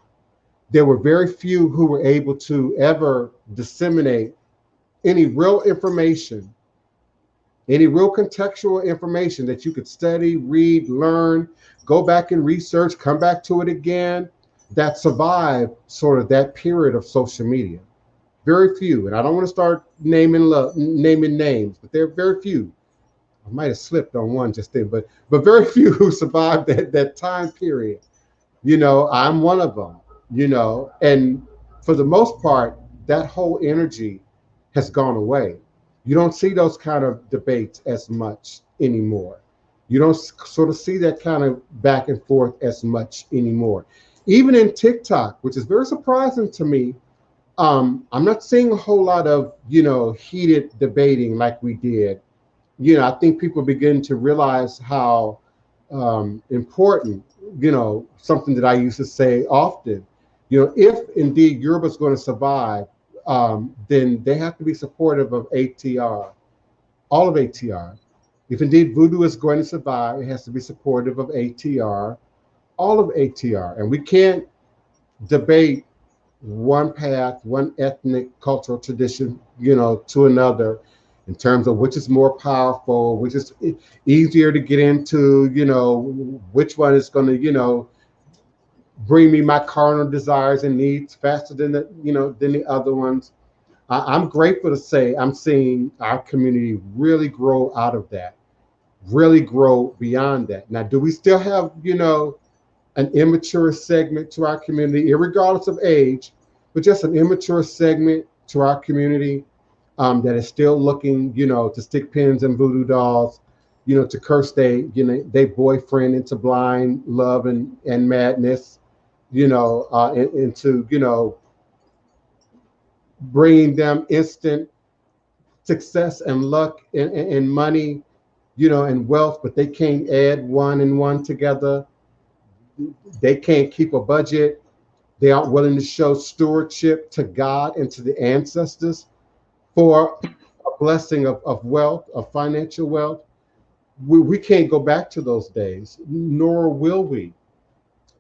There were very few who were able to ever disseminate any real information, any real contextual information that you could study, read, learn, go back and research, come back to it again, that survived sort of that period of social media. Very few. And I don't want to start naming names, but there are very few. I might have slipped on one just then, but very few who survived that time period. I'm one of them, and for the most part, that whole energy has gone away. You don't see those kind of debates as much anymore. You don't sort of see that kind of back and forth as much anymore. Even in TikTok, which is very surprising to me, I'm not seeing a whole lot of, heated debating like we did. I think people begin to realize how important, something that I used to say often, if indeed Yoruba is going to survive, then they have to be supportive of ATR, all of ATR. If indeed Voodoo is going to survive, it has to be supportive of ATR, all of ATR. And we can't debate one path, one ethnic cultural tradition, to another in terms of which is more powerful, which is easier to get into, which one is going to, bring me my carnal desires and needs faster than the other ones. I'm grateful to say I'm seeing our community really grow out of that, really grow beyond that. Now, do we still have, an immature segment to our community, irregardless of age, but just an immature segment to our community that is still looking, to stick pins in voodoo dolls, to curse they boyfriend into blind love and madness, into, bringing them instant success and luck and money, and wealth, but they can't add one and one together. They can't keep a budget. They aren't willing to show stewardship to God and to the ancestors for a blessing of wealth, of financial wealth. We can't go back to those days, nor will we.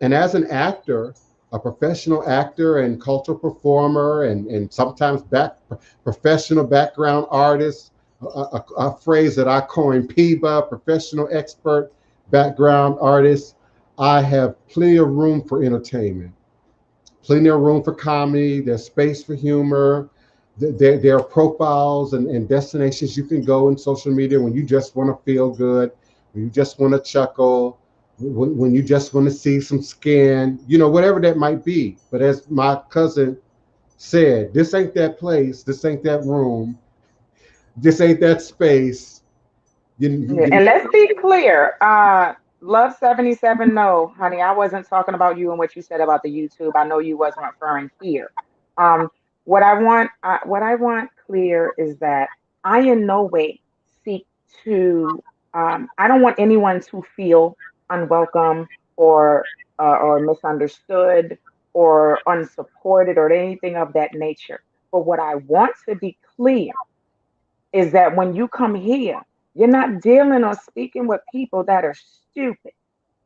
And as an actor, a professional actor and cultural performer, and sometimes professional background artist, a phrase that I coined PIBA, professional expert background artist, I have plenty of room for entertainment, plenty of room for comedy. There's space for humor. There are profiles and destinations you can go in social media when you just want to feel good, when you just want to chuckle, when you just want to see some skin, whatever that might be. But as my cousin said, this ain't that place, this ain't that room, this ain't that space. And let's be clear. Love 77. No, honey, I wasn't talking about you and what you said about the YouTube. I know you wasn't referring here. Um, what I want clear is that I in no way seek to. I don't want anyone to feel unwelcome or misunderstood or unsupported or anything of that nature. But what I want to be clear is that when you come here, you're not dealing or speaking with people that are stupid.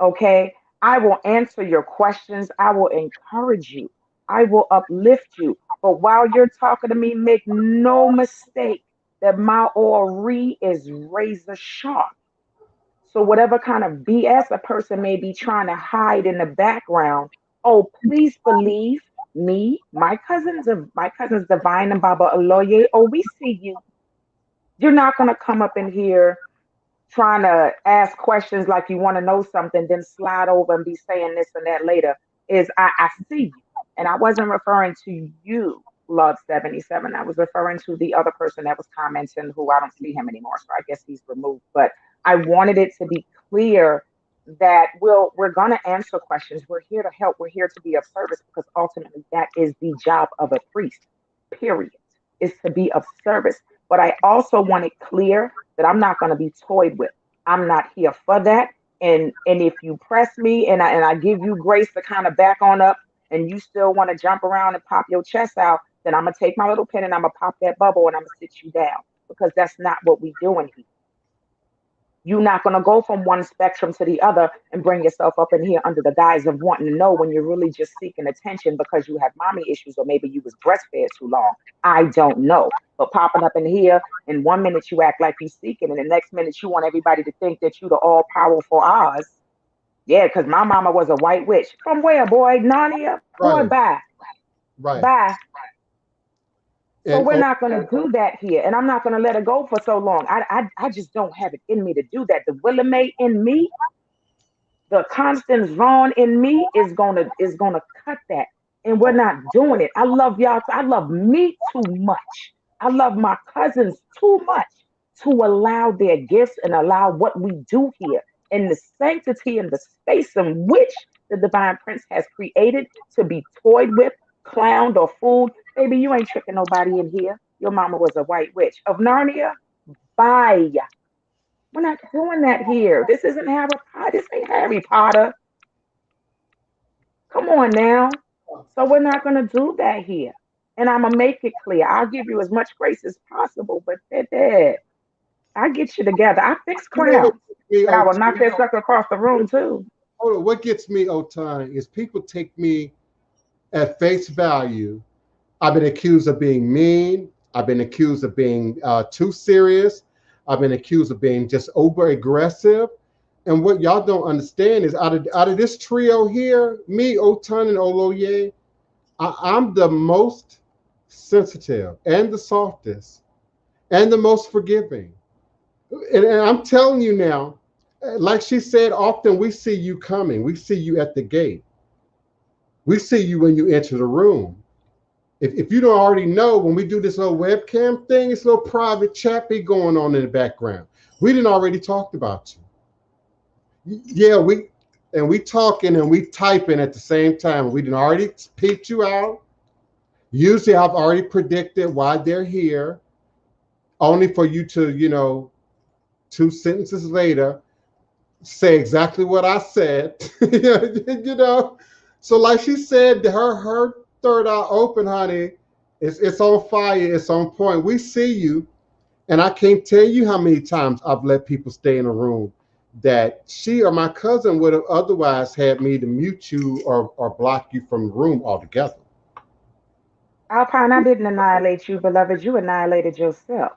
Okay. I will answer your questions. I will encourage you. I will uplift you. But while you're talking to me, make no mistake that my ori is razor sharp. So whatever kind of BS a person may be trying to hide in the background, oh, please believe me, my cousins Divine and Baba Oloye. Oh, we see you. You're not gonna come up in here trying to ask questions like you want to know something, then slide over and be saying this and that later. I see you. And I wasn't referring to you, Love 77. I was referring to the other person that was commenting who I don't see him anymore. So I guess he's removed. But I wanted it to be clear that we're gonna answer questions. We're here to help. We're here to be of service because ultimately that is the job of a priest, period, is to be of service. But I also want it clear that I'm not going to be toyed with. I'm not here for that. And if you press me and I give you grace to kind of back on up and you still want to jump around and pop your chest out, then I'm gonna take my little pen and I'm gonna pop that bubble and I'm gonna sit you down because that's not what we doing here. You're not going to go from one spectrum to the other and bring yourself up in here under the guise of wanting to know when you're really just seeking attention because you have mommy issues or maybe you was breastfed too long. I don't know. But popping up in here, in 1 minute you act like you seeking, and the next minute you want everybody to think that you the all powerful Oz. Yeah, because my mama was a white witch. From where, boy? Narnia? Boy, Right, bye. right. Bye. So And we're oh, not going to do that here, and I'm not going to let it go for so long. I just don't have it in me to do that. The Willamette in me, the Constance Vaughn in me is gonna cut that, and we're not doing it. I love y'all. I love me too much. I love my cousins too much to allow their gifts and allow what we do here in the sanctity and the space in which the Divine Prince has created to be toyed with, clowned, or fooled. Baby, you ain't tricking nobody in here. Your mama was a white witch of Narnia. Bye. We're not doing that here. This isn't Harry Potter. This ain't Harry Potter. Come on now. So we're not going to do that here. And I'm going to make it clear. I'll give you as much grace as possible, but I get you together. I fix you know what crowns, gets me, but I will Otun? knock that sucker across the room too. Hold on, what gets me, Otun, is people take me at face value. I've been accused of being mean. I've been accused of being too serious. I've been accused of being just over aggressive. And what y'all don't understand is out of this trio here, me, Otun, and Oloye, I'm the most sensitive and the softest and the most forgiving. And I'm telling you now, like she said, often we see you coming. We see you at the gate. We see you when you enter the room. If you don't already know, when we do this little webcam thing, it's a little private chat be going on in the background. We didn't already talked about you. Yeah, we talking and we typing at the same time. We didn't already peeped you out. Usually I've already predicted why they're here, only for you to, 2 sentences later, say exactly what I said. you know. So like she said, her third eye open, honey. It's on fire. It's on point. We see you, and I can't tell you how many times I've let people stay in a room that she or my cousin would have otherwise had me to mute you or block you from the room altogether. Alpine, I didn't annihilate you, beloved. You annihilated yourself.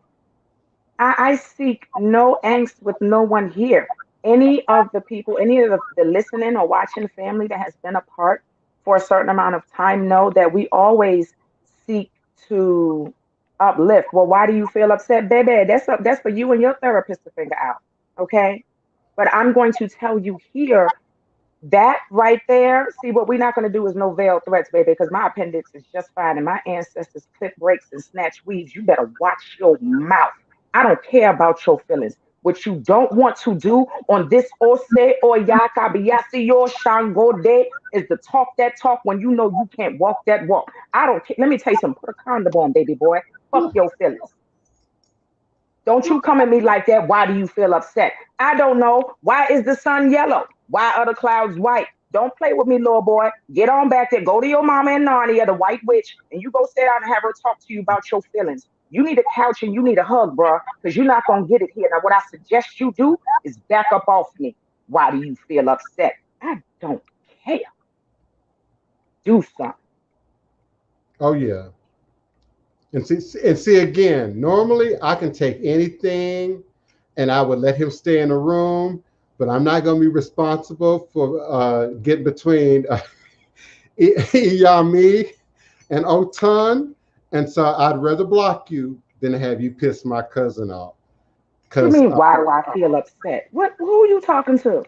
I seek no angst with no one here. Any of the people, any of the listening or watching family that has been apart for a certain amount of time know that we always seek to uplift. Well, why do you feel upset, baby? That's for you and your therapist to figure out. Okay. But I'm going to tell you here that right there, see, what we're not going to do is no veiled threats, baby, because my appendix is just fine and my ancestors clip breaks and snatch weaves. You better watch your mouth. I don't care about your feelings. What you don't want to do on this Ose or Yakabiasi your Shango day is to talk that talk when you know you can't walk that walk. I don't care. Let me tell you something. Put a condom on, baby boy. Fuck your feelings. Don't you come at me like that. Why do you feel upset? I don't know. Why is the sun yellow? Why are the clouds white? Don't play with me, little boy. Get on back there. Go to your mama and Narnia, the white witch, and you go sit down and have her talk to you about your feelings. You need a couch and you need a hug, bro, because you're not going to get it here. Now, what I suggest you do is back up off me. Why do you feel upset? I don't care. Do something. Oh yeah. And see again, normally I can take anything and I would let him stay in the room, but I'm not going to be responsible for getting between Yami and Otun. And so I'd rather block you than have you piss my cousin off. You Because, mean, why do I feel upset? What? Who you talking to?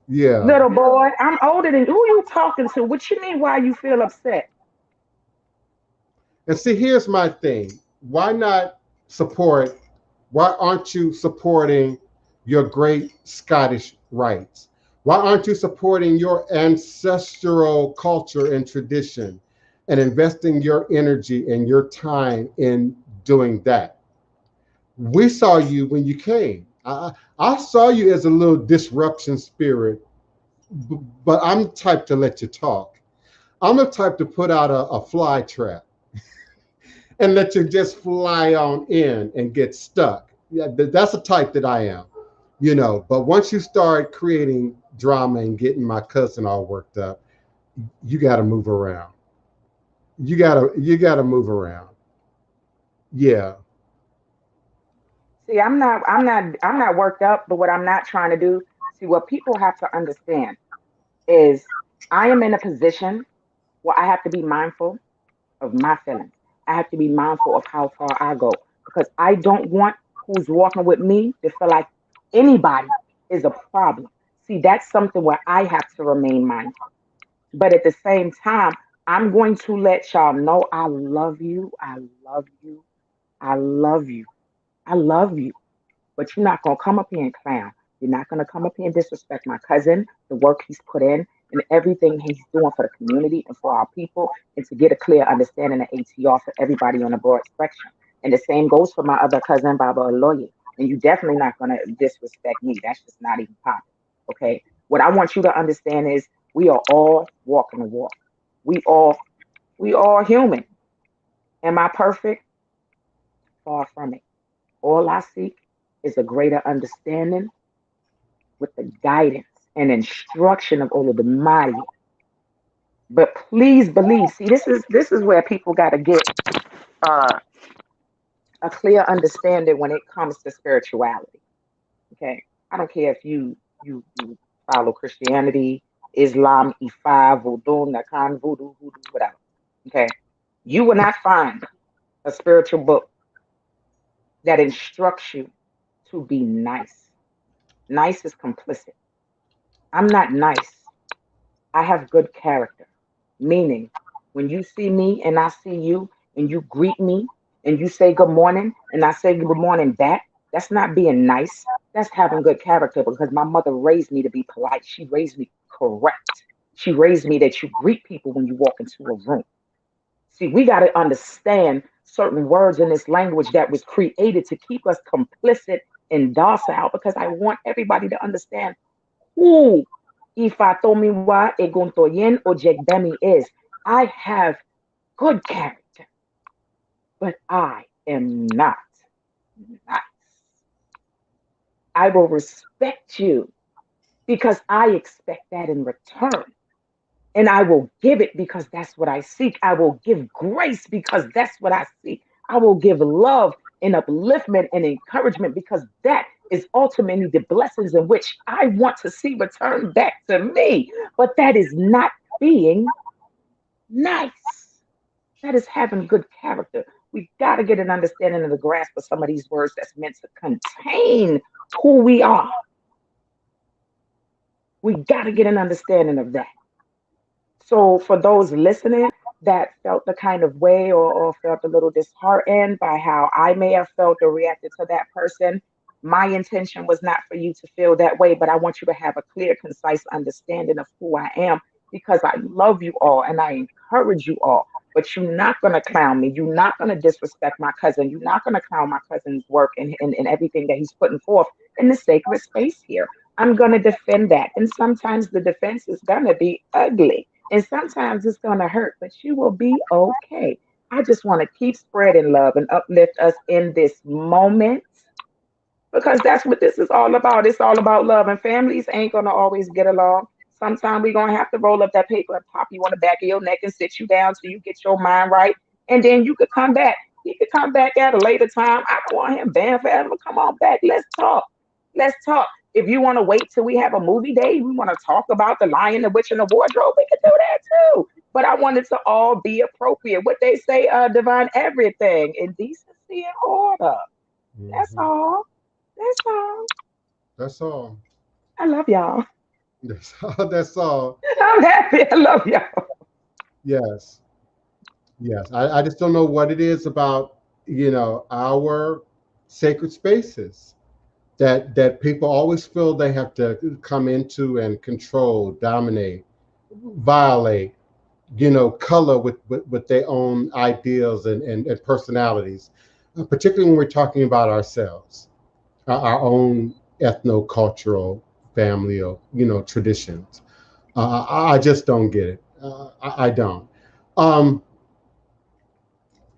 yeah. Little boy, I'm older than who you talking to? What you mean why you feel upset? And see, here's my thing. Why not support? Why aren't you supporting your great Scottish rights? Why aren't you supporting your ancestral culture and tradition and investing your energy and your time in doing that? We saw you when you came. I saw you as a little disruption spirit, but I'm the type to let you talk. I'm the type to put out a fly trap and let you just fly on in and get stuck. Yeah, that's the type that I am, you know. But once you start creating drama and getting my cousin all worked up, you got to move around. You gotta move around. Yeah. See, I'm not worked up, but what I'm not trying to do, see, what people have to understand is I am in a position where I have to be mindful of my feelings. I have to be mindful of how far I go because I don't want who's walking with me to feel like anybody is a problem. See, that's something where I have to remain mindful. But at the same time, I'm going to let y'all know I love you. I love you. I love you. I love you. But you're not gonna come up here and clown. You're not gonna come up here and disrespect my cousin, the work he's put in, and everything he's doing for the community and for our people, and to get a clear understanding of ATR for everybody on the broad spectrum. And the same goes for my other cousin, Baba Oloye. And you definitely not gonna disrespect me. That's just not even popping. Okay. What I want you to understand is we are all walking the walk. We all we all human. Am I perfect? Far from it. All I seek is a greater understanding with the guidance and instruction of Oladeji. But please believe. See, this is where people got to get uh, a clear understanding when it comes to spirituality. Okay, I don't care if you follow Christianity, Islam, Ifa, Voodoo, Nakan, Voodoo, Hoodoo, whatever. Okay, you will not find a spiritual book that instructs you to be nice. Nice is complicit. I'm not nice. I have good character. Meaning, when you see me and I see you and you greet me and you say good morning and I say good morning back, that's not being nice. That's having good character because my mother raised me to be polite. She raised me correct. She raised me that you greet people when you walk into a room. See, we got to understand certain words in this language that was created to keep us complicit and docile because I want everybody to understand who Ifatomiwa Egontoyen Ojegbemi is. I have good character, but I am not nice. I will respect you because I expect that in return. And I will give it because that's what I seek. I will give grace because that's what I seek. I will give love and upliftment and encouragement because that is ultimately the blessings in which I want to see return back to me. But that is not being nice. That is having good character. We got to get an understanding of the grasp of some of these words that's meant to contain who we are. We got to get an understanding of that. So for those listening that felt the kind of way or felt a little disheartened by how I may have felt or reacted to that person, my intention was not for you to feel that way, but I want you to have a clear, concise understanding of who I am because I love you all and I encourage you all. But you're not going to clown me. You're not going to disrespect my cousin. You're not going to clown my cousin's work and everything that he's putting forth in the sacred space here. I'm going to defend that. And sometimes the defense is going to be ugly. And sometimes it's going to hurt, but you will be okay. I just want to keep spreading love and uplift us in this moment because that's what this is all about. It's all about love, and families ain't going to always get along. sometimes we're gonna have to roll up that paper and pop you on the back of your neck and sit you down so you get your mind right. And then you could come back. He could come back at a later time. I don't want him banned forever. Come on back. Let's talk. Let's talk. If you want to wait till we have a movie day, we want to talk about The Lion, the Witch, and the Wardrobe, we can do that too. But I want it to all be appropriate. What they say, divine everything in decency and order. That's all. That's all. That's all. I love y'all. That's all. I'm happy. I love y'all. Yes. Yes. I just don't know what it is about, our sacred spaces that people always feel they have to come into and control, dominate, violate, color with their own ideals and personalities, particularly when we're talking about ourselves, our own ethno-cultural family or, traditions. I just don't get it. I don't.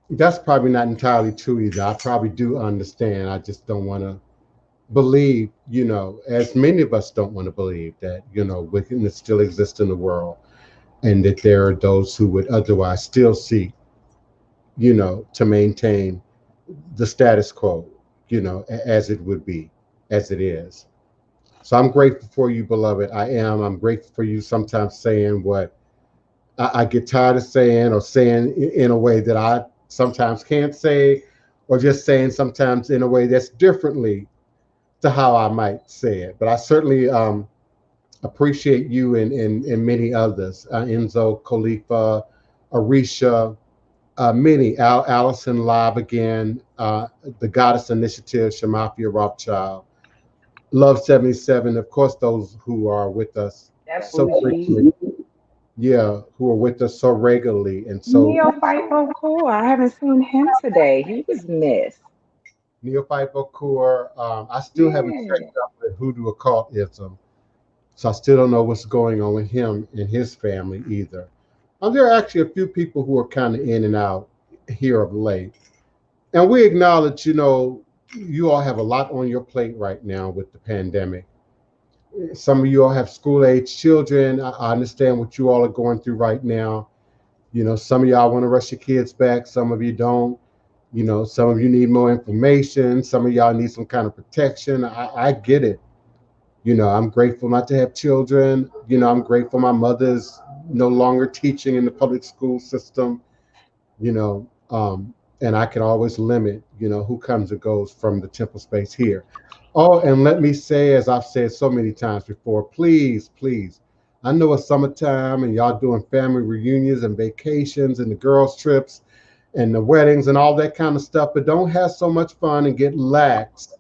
That's probably not entirely true either. I probably do understand. I just don't want to believe, as many of us don't want to believe that, wickedness still exists in the world and that there are those who would otherwise still seek, to maintain the status quo, as it would be, as it is. So I'm grateful for you, beloved. I'm grateful for you sometimes saying what I get tired of saying, or saying in a way that I sometimes can't say, or just saying sometimes in a way that's differently to how I might say it. But I certainly appreciate you and many others, Enzo, Khalifa, Arisha, many, Allison Live again, the Goddess Initiative, Shamafia Rothschild, Love 77, of course, those who are with us That's so frequently. Yeah, who are with us so regularly. And so Neophyte Cool. I haven't seen him today. He was missed. Neophyte Bokur, I still haven't checked out with Hoodoo occultism. So I still don't know what's going on with him and his family either. There are actually a few people who are kind of in and out here of late. And we acknowledge, you all have a lot on your plate right now with the pandemic. Some of you all have school-age children. I understand what you all are going through right now. Some of y'all want to rush your kids back. Some of you don't. Some of you need more information. Some of y'all need some kind of protection. I get it. I'm grateful not to have children. I'm grateful my mother's no longer teaching in the public school system. And I can always limit, who comes and goes from the temple space here. Oh, and let me say, as I've said so many times before, please, please, I know it's summertime and y'all doing family reunions and vacations and the girls' trips and the weddings and all that kind of stuff, but don't have so much fun and get lax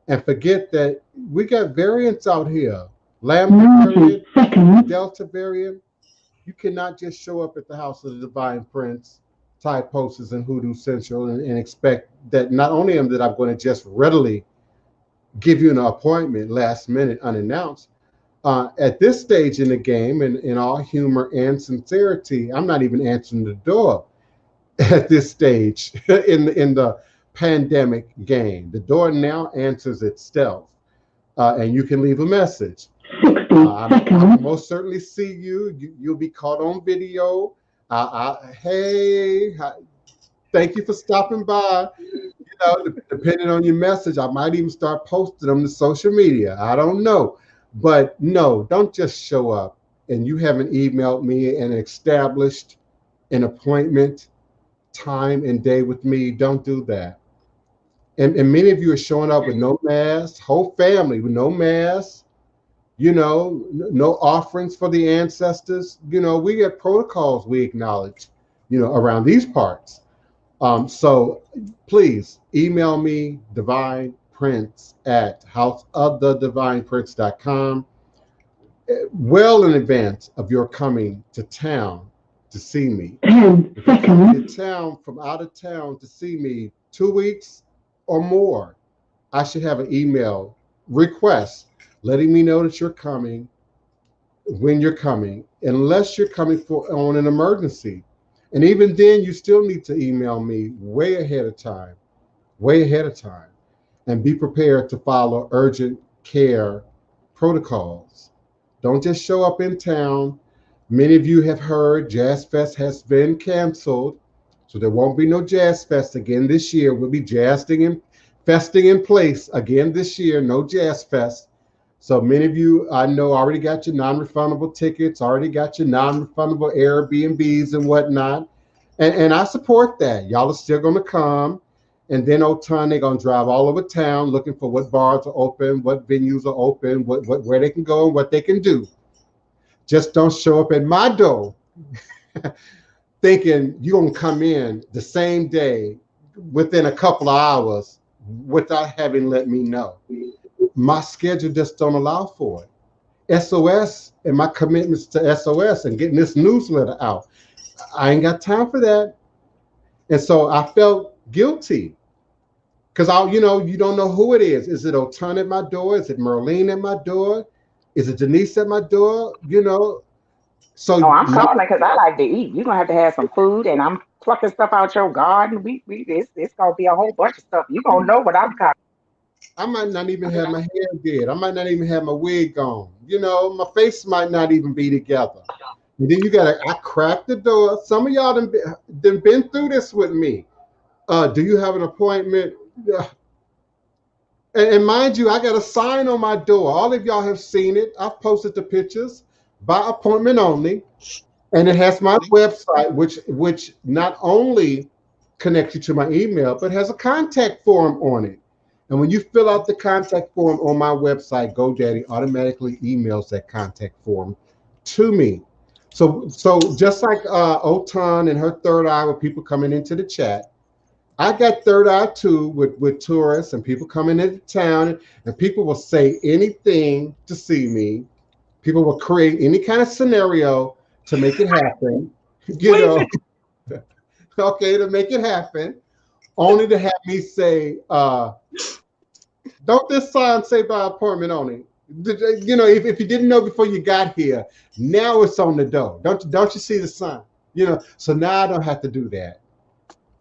and forget that we got variants out here. Lambda variant, Delta variant. You cannot just show up at the house of the Divine Prince, Tide Posters and Hoodoo Central and expect that not only am that I'm going to just readily give you an appointment last minute unannounced. At this stage in the game, and in all humor and sincerity, I'm not even answering the door at this stage in the pandemic game. The door now answers itself, and you can leave a message. I'll most certainly see you. You'll be caught on video. Hey, thank you for stopping by. Depending on your message, I might even start posting them to social media. I don't know. But no, don't just show up and you haven't emailed me and established an appointment, time and day with me. Don't do that. And many of you are showing up with no mask, whole family with no mask, no offerings for the ancestors. We get protocols we acknowledge, around these parts. So please email me, DivinePrince at houseofthedivineprince.com, well in advance of your coming to town to see me. If you're coming to town from out of town to see me 2 weeks or more, I should have an email request letting me know that you're coming, when you're coming, unless you're coming on an emergency. And even then, you still need to email me way ahead of time, and be prepared to follow urgent care protocols. Don't just show up in town. Many of you have heard Jazz Fest has been canceled, so there won't be no Jazz Fest again this year. We'll be jazzing and festing in place again this year. No Jazz Fest. So many of you, I know, already got your non-refundable tickets, already got your non-refundable Airbnbs and whatnot. And I support that. Y'all are still going to come. And then Otun, they're going to drive all over town looking for what bars are open, what venues are open, where they can go and what they can do. Just don't show up at my door thinking you're going to come in the same day within a couple of hours without having let me know. My schedule just don't allow for it. SOS and my commitments to SOS and getting this newsletter out, I ain't got time for that. And so I felt guilty because you don't know who it is. Is it Otun at my door? Is it Merlene at my door? Is it Denise at my door? So I'm calling because I like to eat. You're gonna have to have some food, and I'm plucking stuff out your garden. It's gonna be a whole bunch of stuff. You're gonna know what I'm cooking. I might not even have my hair did. I might not even have my wig on. My face might not even be together. And then I crack the door. Some of y'all done been through this with me. Do you have an appointment? And mind you, I got a sign on my door. All of y'all have seen it. I've posted the pictures, by appointment only. And it has my website, which not only connects you to my email, but has a contact form on it. And when you fill out the contact form on my website, GoDaddy automatically emails that contact form to me. So just like Otun and her third eye with people coming into the chat, I got third eye too with tourists and people coming into town, and people will say anything to see me. People will create any kind of scenario to make it happen, okay, to make it happen, only to have me say, don't this sign say by appointment only? If you didn't know before you got here, now it's on the door. Don't you see the sign? So now I don't have to do that.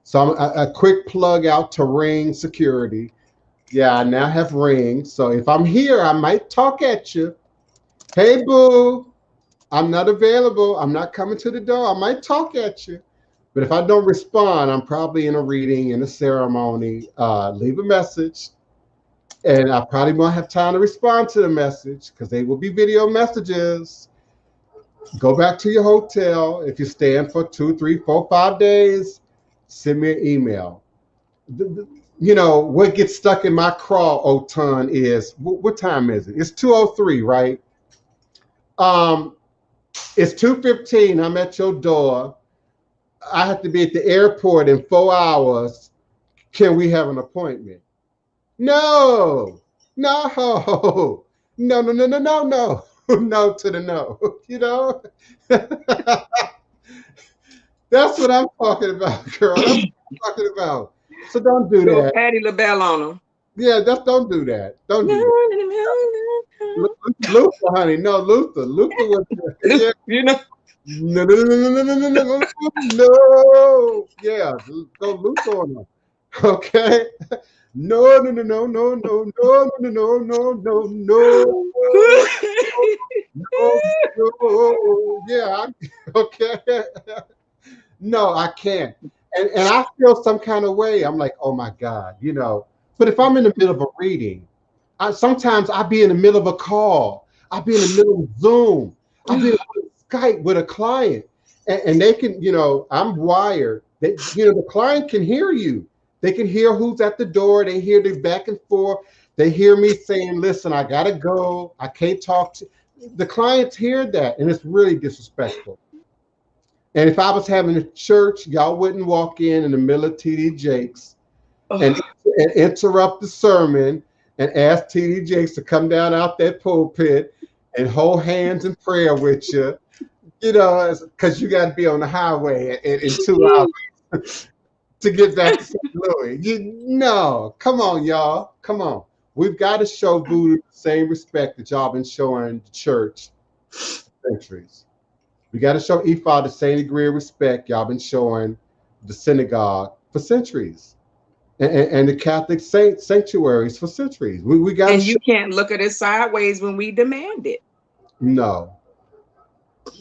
So a quick plug out to Ring Security. Yeah, I now have Ring. So if I'm here, I might talk at you. Hey, boo, I'm not available. I'm not coming to the door. I might talk at you. But if I don't respond, I'm probably in a reading, in a ceremony. Leave a message. And I probably won't have time to respond to the message because they will be video messages. Go back to your hotel. If you're staying for 2, 3, 4, 5 days, send me an email. What gets stuck in my craw, Otun, is what time is it? It's 2:03, right? It's 2:15. I'm at your door. I have to be at the airport in 4 hours. Can we have an appointment? No. No to the no. That's what I'm talking about, girl. That's what I'm talking about. So don't do that. Patty LaBelle on them. Yeah, don't do that. Don't do that. Luther, honey. No, Luther. Luther was No. No. Yeah, go Luther on them. Okay. No. Yeah. Okay. No, I can't. And I feel some kind of way. I'm like, oh my God, But if I'm in the middle of a reading, sometimes I'll be in the middle of a call. I'll be in the middle of Zoom. I'll be in Skype with a client. And they can, I'm wired. The client can hear you. They can hear who's at the door. They hear the back and forth. They hear me saying, listen, I got to go. I can't talk to. The clients hear that, and it's really disrespectful. And if I was having a church, y'all wouldn't walk in the middle of TD Jakes and interrupt the sermon and ask TD Jakes to come down out that pulpit and hold hands in prayer with you, because you got to be on the highway in 2 hours to get back to St. Louis. Come on, y'all. Come on. We've got to show Voodoo the same respect that y'all been showing the church for centuries. We got to show Ifa the same degree of respect y'all been showing the synagogue for centuries, and the Catholic sanctuaries for centuries. We got. And you can't look at it sideways when we demand it. No,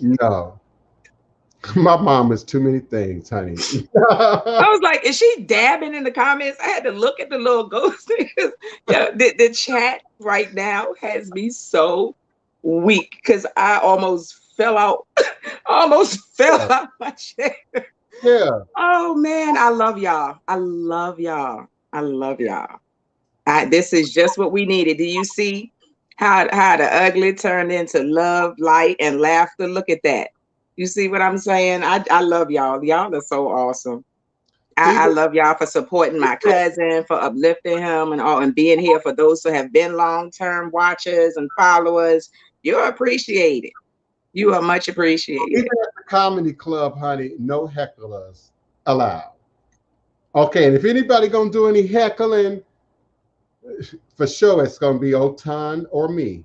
no. My mom is too many things, honey. I was like, is she dabbing in the comments? I had to look at the little ghost. Yeah, the chat right now has me so weak because I almost fell out, almost fell out my chair. Yeah. Oh man, I love y'all. I love y'all. I love y'all. This is just what we needed. Do you see how the ugly turned into love, light, and laughter? Look at that. You see what I'm saying? I love y'all. Y'all are so awesome. I love y'all for supporting my cousin, for uplifting him and all, and being here for those who have been long-term watchers and followers. You're appreciated. You are much appreciated. Even at the comedy club, honey, no hecklers allowed. Okay, and if anybody gonna do any heckling, for sure it's gonna be Otun or me.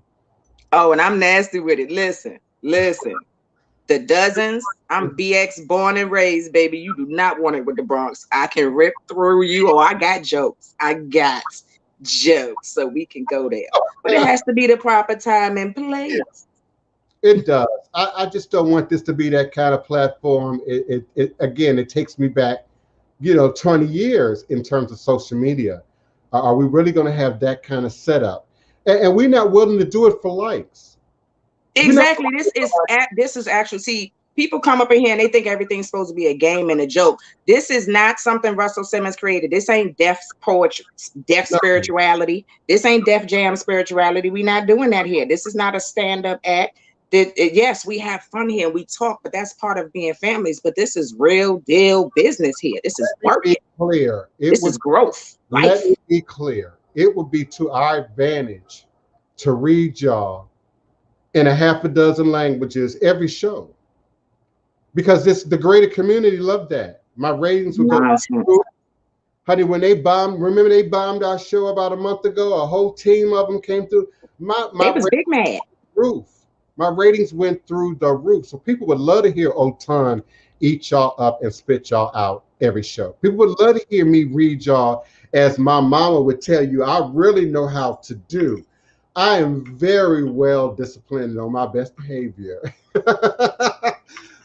Oh, and I'm nasty with it. Listen. The dozens, I'm BX born and raised, baby. You do not want it with the Bronx. I can rip through you. Oh, I got jokes. So we can go there. But it has to be the proper time and place. It does. I just don't want this to be that kind of platform. It takes me back, 20 years in terms of social media. Are we really going to have that kind of setup? And we're not willing to do it for likes. Exactly. This is actually, see, people come up in here and they think everything's supposed to be a game and a joke. This is not something Russell Simmons created. This ain't deaf poetry, deaf spirituality. This ain't Def Jam spirituality. We're not doing that here. This is not a stand-up act. Yes, we have fun here. We talk, but that's part of being families. But this is real deal business here. This is work. Clear. This is growth. Let me be clear. It would be to our advantage to read y'all in a half a dozen languages every show, because the greater community loved that. My ratings would go through. Honey, when they remember they bombed our show about a month ago, a whole team of them came through. It was big mad. Roof. My ratings went through the roof. So people would love to hear Otun eat y'all up and spit y'all out every show. People would love to hear me read y'all, as my mama would tell you, I really know how to do. I am very well disciplined on my best behavior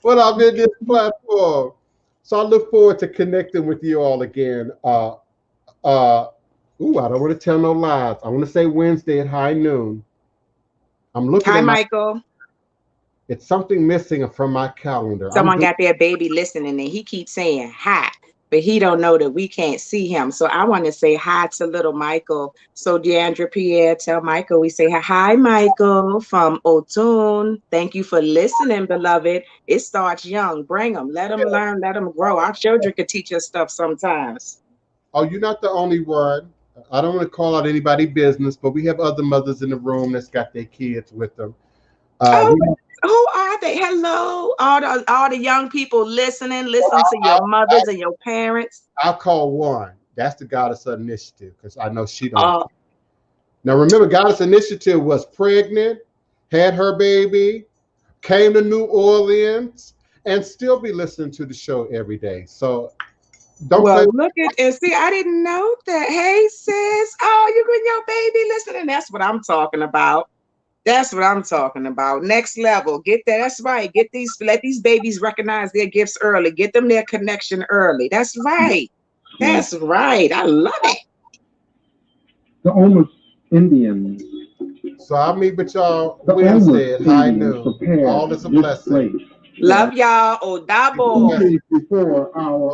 when I'm in this platform. So I look forward to connecting with you all again. I don't want to tell no lies. I want to say Wednesday at high noon. I'm looking at Michael. It's something missing from my calendar. Someone got their baby listening and he keeps saying hi, but he don't know that we can't see him. So I want to say hi to little Michael. So Deandra Pierre, tell Michael we say hi, Michael from Otun. Thank you for listening, beloved. It starts young. Bring them. Let them learn. Let them grow. Our children could teach us stuff sometimes. Oh, you're not the only one. I don't want to call out anybody's business, but we have other mothers in the room that's got their kids with them. Who are they? Hello, all the young people listening. Listen to your mothers and your parents. I'll call one. That's the Goddess Initiative, because I know she don't. Now remember, Goddess Initiative was pregnant, had her baby, came to New Orleans, and still be listening to the show every day. So don't look at and see. I didn't know that. Hey sis, oh, you and your baby listening. That's what I'm talking about. That's what I'm talking about. Next level. Get that. That's right. Let these babies recognize their gifts early. Get them their connection early. That's right. That's right. I love it. The Omas Indians. So I'll meet with y'all Wednesday at high noon. All is a blessing. Love y'all. Odabo. Before our